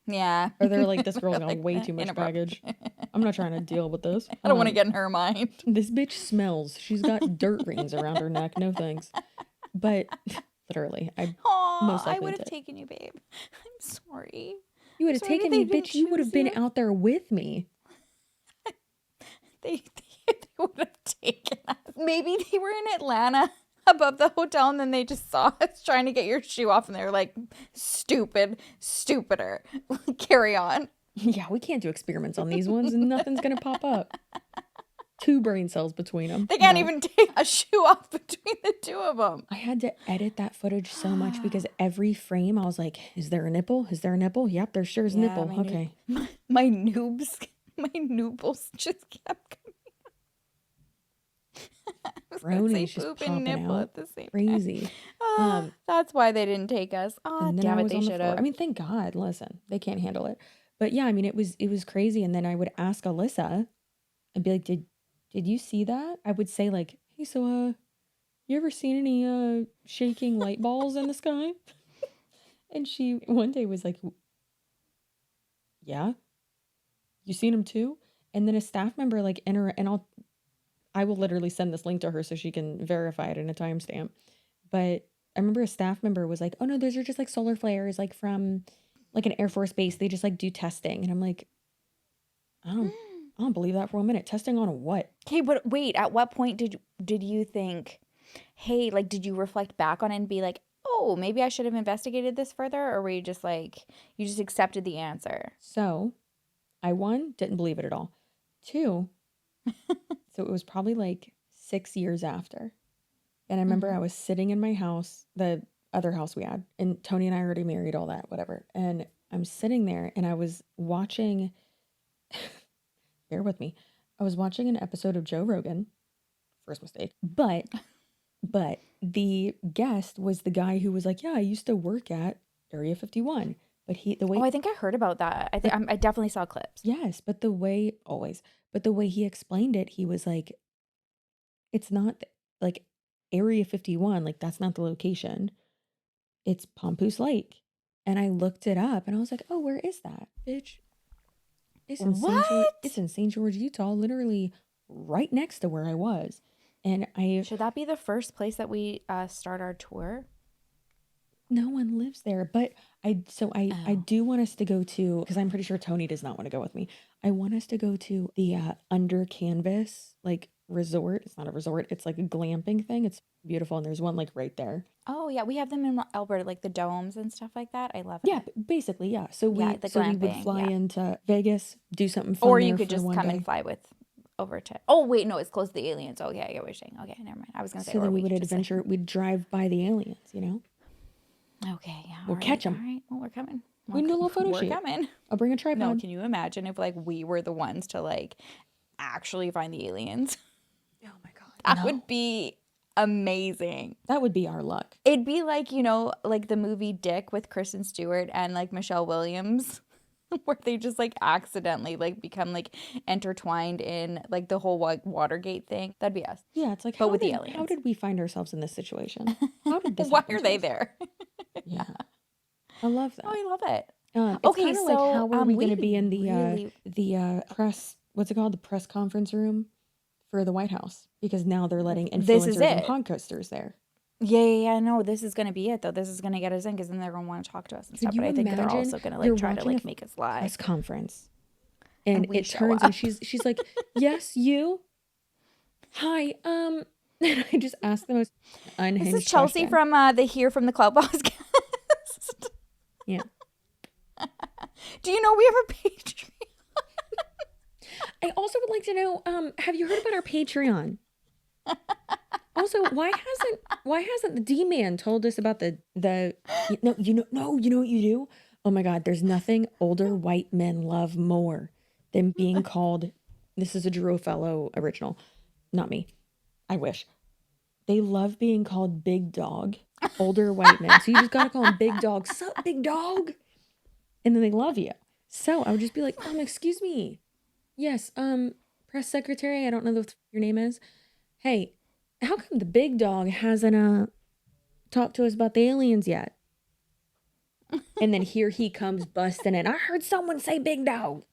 yeah. or they're like, this girl's got Like, way too much inappropriate. baggage. I'm not trying to deal with this. I don't want to get in her mind. This bitch smells. She's got dirt rings around her neck. No thanks. But literally, I Aw, most I likely would have did. taken you, babe. I'm sorry. You would have Sorry taken they me, didn't bitch. You would have choose been you. out there with me. They would have taken us. Maybe they were in Atlanta above the hotel and then they just saw us trying to get your shoe off and they were like, stupider. Carry on. Yeah, we can't do experiments on these ones and nothing's going to pop up. 2 brain cells between them. They can't even take a shoe off between the two of them. I had to edit that footage so much because every frame I was like, is there a nipple? Is there a nipple? Yep, there sure is a nipple. my Okay. My noobs just kept coming. I was gonna say Brony's just poop and popping nipple out. at the same time. Crazy. That's why they didn't take us. Oh, And then damn I it, was they on the should floor. have. I mean, thank God. Listen, they can't handle it. But yeah, I mean, it was crazy. And then I would ask Alyssa and be like, did you see that? I would say like, hey, so you ever seen any shaking light balls in the sky? And she one day was like, yeah, you seen them too? And then a staff member like I will literally send this link to her so she can verify it in a timestamp. But I remember a staff member was like, oh no, those are just like solar flares, like from like an Air Force base. They just like do testing. And I'm like, I don't believe that for a minute. Testing on what? Okay, but wait, at what point did you think, hey, like, did you reflect back on it and be like, oh, maybe I should have investigated this further? Or were you just like, you just accepted the answer? So I, 1, didn't believe it at all. 2, so it was probably like 6 years after. And I remember I was sitting in my house, the other house we had, and Tony and I already married, all that, whatever. And I'm sitting there and I was watching, bear with me, I was watching an episode of Joe Rogan, first mistake, but the guest was the guy who was like, yeah, I used to work at Area 51. But I think I heard about that. I definitely saw clips. Yes, but the way he explained it, he was like, it's not like Area 51, like that's not the location. It's Papoose Lake. And I looked it up and I was like, oh, where is that? Bitch. It's in St. George, Utah, literally right next to where I was. And Should that be the first place that we start our tour? No one lives there, but I do want us to go to, because I'm pretty sure Tony does not want to go with me. I want us to go to the Under Canvas like resort. It's not a resort. It's like a glamping thing. It's beautiful. And there's one like right there. Oh yeah. We have them in Alberta, like the domes and stuff like that. I love it. Yeah, basically. Yeah. So we would fly yeah. into Vegas, do something fun. Or there you could for just one come day. and fly with over to, oh wait, no, it's close to the aliens. Oh yeah, I get what you're saying. Okay, never mind. I was going to say, So or then we could would just, adventure, we'd drive by the aliens, you know? Okay, yeah. We'll catch 'em. All right, well, we're coming. We can do a little photo We're shoot. coming. I'll bring a tripod. No, can you imagine if like we were the ones to like actually find the aliens? Oh my God. That would be amazing. That would be our luck. It'd be like, you know, like the movie Dick with Kristen Stewart and like Michelle Williams, where they just like accidentally like become like intertwined in like the whole Watergate thing. That'd be us. Yeah, it's like, but how with did, the aliens. How did we find ourselves in this situation? How did this Why happen are to they us? there? Yeah. I love that. Oh, I love it. It's Okay, kind of so, like how are we going to we be in the really- press, what's it called? The press conference room for the White House, because now they're letting This is influencers and it. podcasters there. Yeah, no, this is going to be it, though. This is going to get us in, because then they're going to want to talk to us and stuff. you But I think they're imagine also going to you're like try to watching like a make us lie. Press conference. And we it show turns up. and she's like, yes, you? Hi, and I just asked the most unhinged This is Chelsea question. from the Here from the Clout podcast. Yeah. Do you know we have a Patreon? I also would like to know, have you heard about our Patreon? Also, why hasn't the D-Man told us about you know what you do? Oh my God, there's nothing older white men love more than being called, this is a Drew Fellow original, not me. I wish. They love being called big dog, older white men. So you just gotta call them big dog. Sup, big dog? And then they love you. So I would just be like, excuse me. Yes, press secretary, I don't know what your name is. Hey, how come the big dog hasn't talked to us about the aliens yet? And then here he comes busting in. I heard someone say big dog.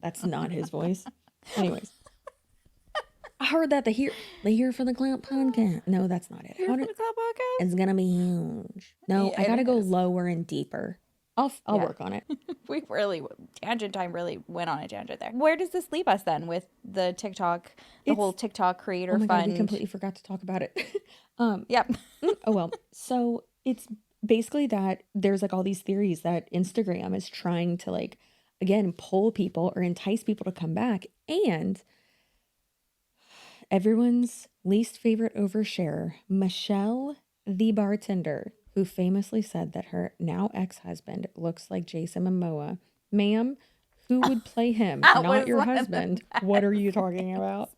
That's not his voice. Anyways. I heard that the Here for the Clout podcast. No, that's not it. Here from the Clout podcast? It's gonna be huge. No, Yeah, I gotta it go is. lower and deeper. I'll work on it. We really, tangent time really went on a tangent there. Where does this leave us then with the TikTok, whole TikTok creator Oh my fund? God, we completely forgot to talk about it. Yep. Oh well. So it's basically that there's like all these theories that Instagram is trying to like, again, pull people or entice people to come back. And everyone's least favorite oversharer, Michelle the bartender, who famously said that her now ex-husband looks like Jason Momoa. Ma'am, who would play him? That Not was your one of the husband. What are you talking about?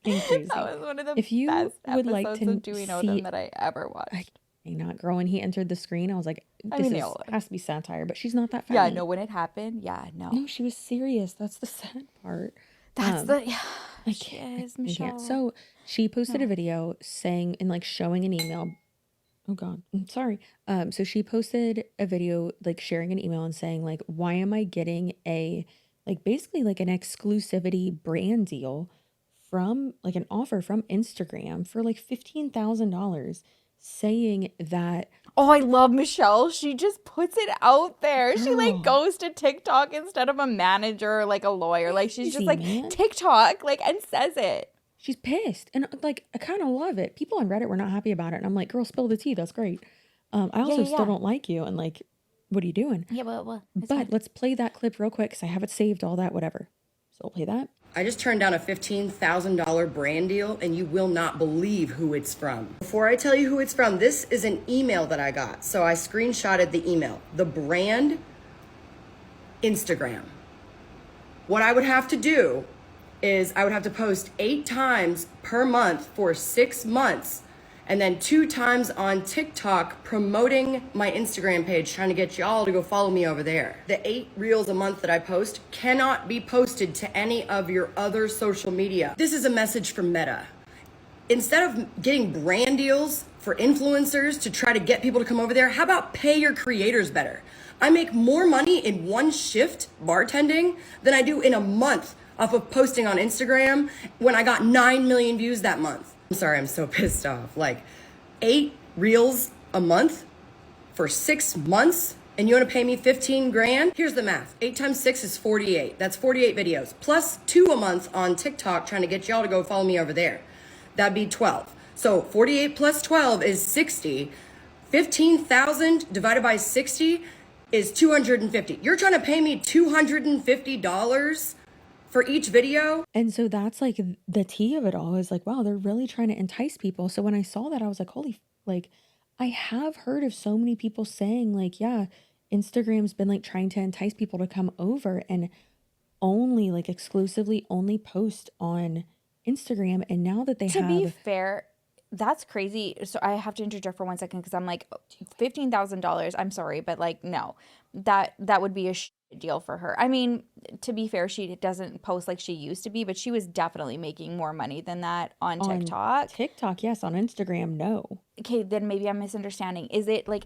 Being crazy. That was one of the If you best would like episodes to of Do We Know see- Them that I ever watched. Not girl, when he entered the screen, I was like, has to be satire, but she's not that funny. Yeah, no, when it happened, No, she was serious. That's the sad part. That's I she can't. is, Michelle. So she posted a video saying and like showing an email. Oh God, I'm sorry. So she posted a video like sharing an email and saying like, why am I getting basically like an exclusivity brand deal from like an offer from Instagram for like $15,000, saying that Oh, I love Michelle. She just puts it out there. She Girl. like goes to TikTok instead of a manager or like a lawyer. Like she's just Easy, like man. TikTok, like, and says it. she's pissed. And like, I kind of love it. People on Reddit were not happy about it. And I'm like, girl, spill the tea. That's great. I also still don't like you. And like, what are you doing? Yeah, but But let's play that clip real quick because I have it saved, all that, whatever. So we'll play that. I just turned down a $15,000 brand deal, and you will not believe who it's from. Before I tell you who it's from, this is an email that I got. So I screenshotted the email. The brand, Instagram. What I would have to do is I would have to post 8 times per month for 6 months, and then 2 times on TikTok promoting my Instagram page, trying to get y'all to go follow me over there. The 8 reels a month that I post cannot be posted to any of your other social media. This is a message from Meta. Instead of getting brand deals for influencers to try to get people to come over there, how about pay your creators better? I make more money in one shift bartending than I do in a month off of posting on Instagram when I got 9 million views that month. I'm sorry, I'm so pissed off. Like 8 reels a month for 6 months, and you want to pay me 15 grand? Here's the math. 8 times 6 is 48. That's 48 videos. Plus 2 a month on TikTok trying to get y'all to go follow me over there. That'd be 12. So 48 plus 12 is 60. 15,000 divided by 60 is 250. You're trying to pay me $250 for each video? And so that's like the tea of it all is like, wow, they're really trying to entice people. So when I saw that, I was like, holy, like, I have heard of so many people saying like, yeah, Instagram's been like trying to entice people to come over and only like exclusively only post on Instagram. And now that they To have... be fair, that's crazy. So I have to interject for 1 second because I'm like, $15,000. I'm sorry, but like, no, that would be a deal for her. I mean, to be fair, she doesn't post like she used to be, but she was definitely making more money than that on TikTok. TikTok, yes. On Instagram, no. Okay, then maybe I'm misunderstanding. Is it like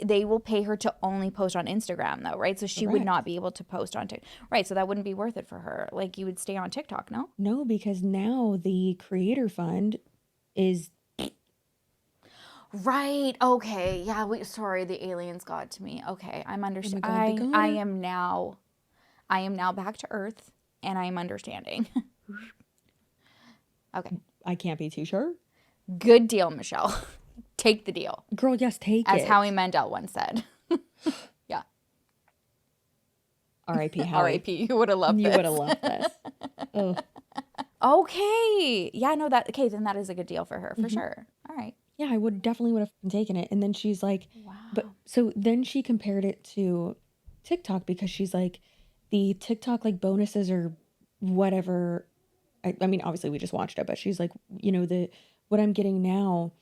they will pay her to only post on Instagram though, right? So she would not be able to post on TikTok. Right, so that wouldn't be worth it for her. Like you would stay on TikTok, no? No, because now the creator fund is... Right. Okay. Yeah. Sorry, the aliens got to me. Okay, I'm understanding. I am now back to Earth, and I am understanding. Okay. I can't be too sure. Good deal, Michelle. Take the deal. Girl, yes, take it. As Howie Mandel once said. Yeah. R.I.P. Howie. R.I.P. You would have loved this. You would have loved this. Oh. Okay. Yeah. No. Then that is a good deal for her for sure. All right. Yeah, I definitely would have taken it. And then she's like, wow. But so then she compared it to TikTok because she's like, the TikTok like bonuses or whatever. I mean, obviously we just watched it, but she's like, you know, what I'm getting now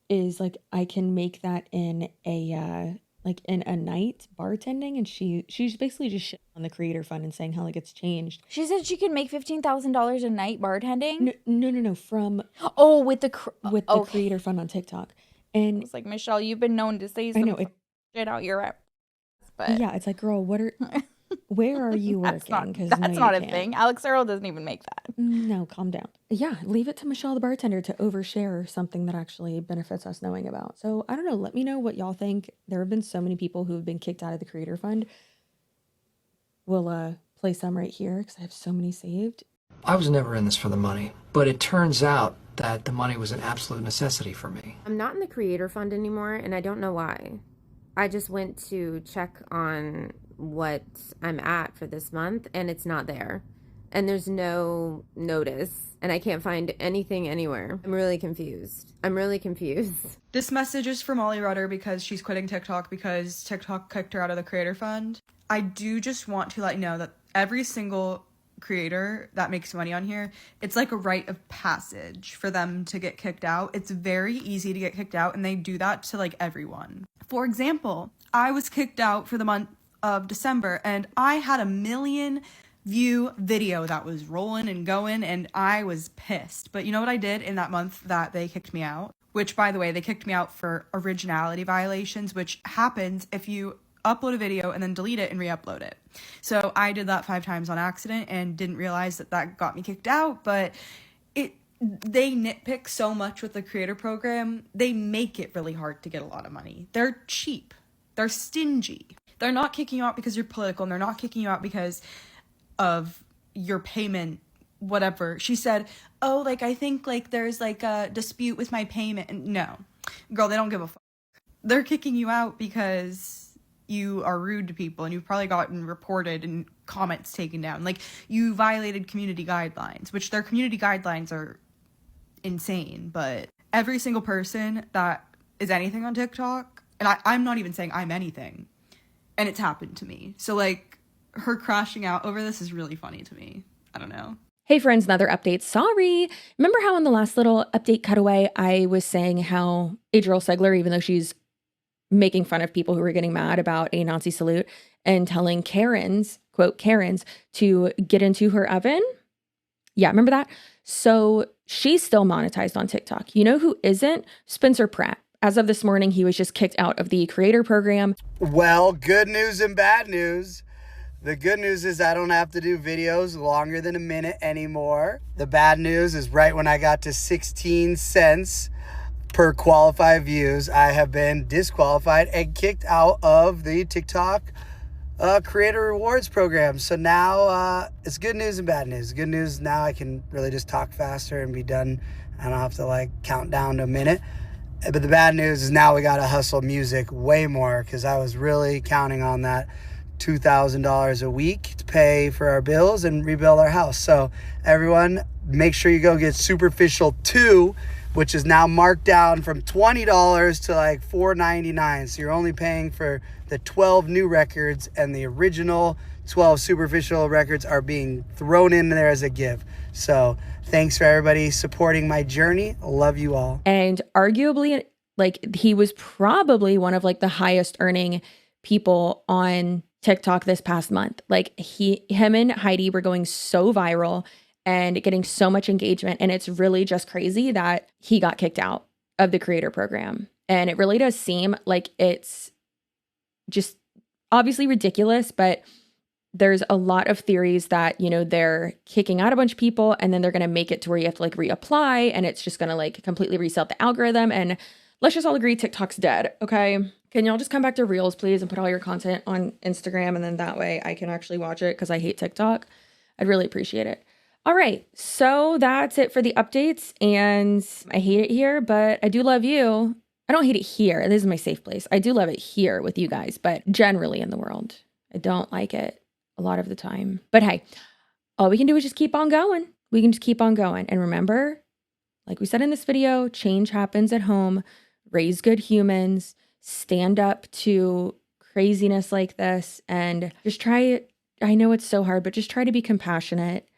is like, I can make that in a night bartending. And she's basically just shit on the creator fund and saying how like it's changed. She said she could make $15,000 a night bartending. No. From with the creator fund on TikTok. And it's like, Michelle, you've been known to say some shit out your ass. But yeah, it's like, girl, where are you working? Because that's not a thing. Alex Earl doesn't even make that. No, calm down. Yeah, leave it to Michelle the bartender to overshare something that actually benefits us knowing about. So I don't know. Let me know what y'all think. There have been so many people who have been kicked out of the creator fund. We'll play some right here because I have so many saved. I was never in this for the money, but it turns out that the money was an absolute necessity for me. I'm not in the creator fund anymore, and I don't know why. I just went to check on what I'm at for this month, and it's not there. And there's no notice, and I can't find anything anywhere. I'm really confused. This message is for Molly Rudder because she's quitting TikTok because TikTok kicked her out of the creator fund. I do just want to let you know that every single creator that makes money on here, it's like a rite of passage for them to get kicked out. It's very easy to get kicked out, and they do that to like everyone. For example, I was kicked out for the month of December, and I had a 1 million view video that was rolling and going, and I was pissed. But you know what I did in that month that they kicked me out? Which, by the way, they kicked me out for originality violations, which happens if you upload a video and then delete it and re-upload it. So I did that 5 times on accident and didn't realize that got me kicked out, but they nitpick so much with the creator program. They make it really hard to get a lot of money. They're cheap. They're stingy. They're not kicking you out because you're political, and they're not kicking you out because of your payment, whatever. She said, oh, like, I think, like, there's, like, a dispute with my payment. And no. Girl, they don't give a fuck. They're kicking you out because you are rude to people, and you've probably gotten reported and comments taken down. Like, you violated community guidelines, which their community guidelines are insane. But every single person that is anything on TikTok, and I'm not even saying I'm anything, and it's happened to me. So, like, her crashing out over this is really funny to me. I don't know. Hey friends, another update. Sorry. Remember how in the last little update cutaway, I was saying how ADRIELLE SIGLER, even though she's making fun of people who were getting mad about a Nazi salute and telling Karens, quote, Karens, to get into her oven? Yeah, remember that? So she's still monetized on TikTok. You know who isn't? Spencer Pratt. As of this morning, he was just kicked out of the creator program. Well, good news and bad news. The good news is I don't have to do videos longer than a minute anymore. The bad news is right when I got to 16 cents per qualified views, I have been disqualified and kicked out of the TikTok creator rewards program. So now it's good news and bad news. Good news, now I can really just talk faster and be done. I don't have to like count down to a minute. But the bad news is now we got to hustle music way more, because I was really counting on that $2,000 a week to pay for our bills and rebuild our house. So everyone, make sure you go get Superficial 2, which is now marked down from $20 to like $4.99. So you're only paying for the 12 new records, and the original 12 Superficial records are being thrown in there as a gift. So thanks for everybody supporting my journey. Love you all. And arguably, like, he was probably one of like the highest earning people on TikTok this past month. Like, him and Heidi were going so viral and getting so much engagement. And it's really just crazy that he got kicked out of the creator program. And it really does seem like it's just obviously ridiculous, but there's a lot of theories that, you know, they're kicking out a bunch of people and then they're going to make it to where you have to like reapply, and it's just going to like completely reset the algorithm. And let's just all agree TikTok's dead. Okay. Can y'all just come back to Reels, please, and put all your content on Instagram? And then that way I can actually watch it, because I hate TikTok. I'd really appreciate it. All right. So that's it for the updates. And I hate it here, but I do love you. I don't hate it here. This is my safe place. I do love it here with you guys, but generally in the world, I don't like it a lot of the time. But hey, all we can do is just keep on going. We can just keep on going. And remember, like we said in this video, change happens at home. Raise good humans. Stand up to craziness like this, and just try it. I know it's so hard, but just try to be compassionate.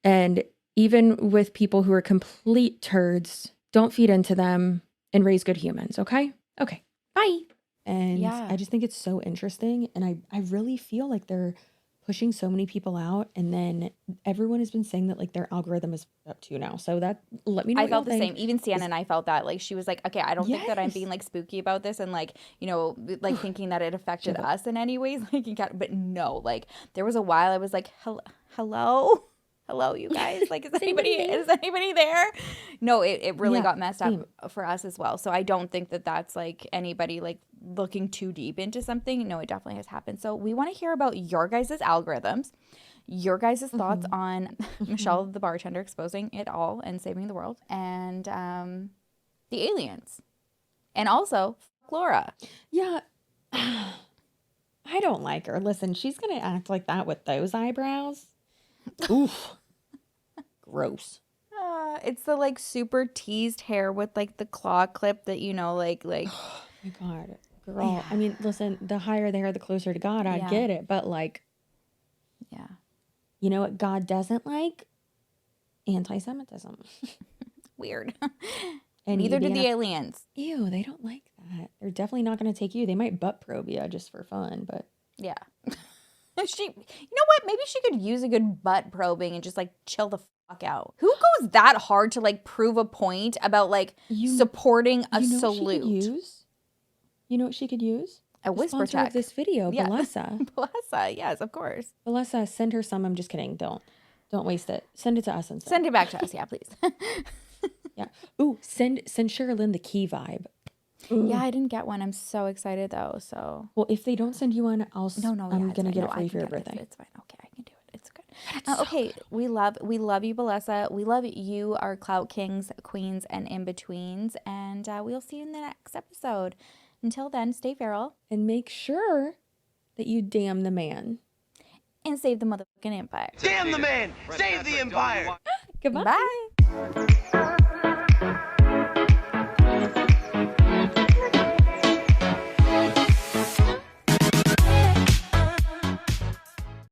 And even with people who are complete turds, don't feed into them, and raise good humans. Okay? Okay. Bye. And yeah, I just think it's so interesting. And I really feel like they're pushing so many people out, and then everyone has been saying that like their algorithm is up to now. So that, let me know. I felt the same. Even Sienna and I felt that. Like, she was like, okay, I don't think that I'm being like spooky about this, and like, you know, like thinking that it affected us in any ways. Like, but no, like there was a while I was like, hello, you guys. Like, is anybody there? No, it really got messed up for us as well. So I don't think that that's like anybody like looking too deep into something. No, it definitely has happened. So we want to hear about your guys' algorithms, your guys' thoughts on Michelle the bartender exposing it all and saving the world, and the aliens, and also Laura. Yeah. I don't like her. Listen, she's going to act like that with those eyebrows. Oof. Gross. It's the like super teased hair with like the claw clip that, you know, like oh my God, girl. I mean, listen, the higher the hair, the closer to God. I get it. But like, you know what God doesn't like? Anti-Semitism. Weird. And neither do the aliens. Ew, they don't like that. They're definitely not going to take you. They might butt probe you just for fun, but yeah. You know what? Maybe she could use a good butt probing and just like chill the fuck out. Who goes that hard to like prove a point about like supporting a salute? You know what she could use? A whisper tech of this video, yeah. Balessa. Balessa, yes, of course. Balessa, send her some. I'm just kidding. Don't waste it. Send it to us instead. Send it back to us, yeah, please. Yeah. Ooh, send Sherilyn the key vibe. Ooh. Yeah, I didn't get one. I'm so excited though. So well, if they don't send you one, I'm gonna get it for you for your birthday. It's fine. Okay, I can do it. It's good. Okay, we love you, Balessa. We love you, our Clout kings, queens, and in betweens. And we'll see you in the next episode. Until then, stay feral and make sure that you damn the man and save the motherfucking empire. Damn the man! Save the empire! Goodbye. Bye.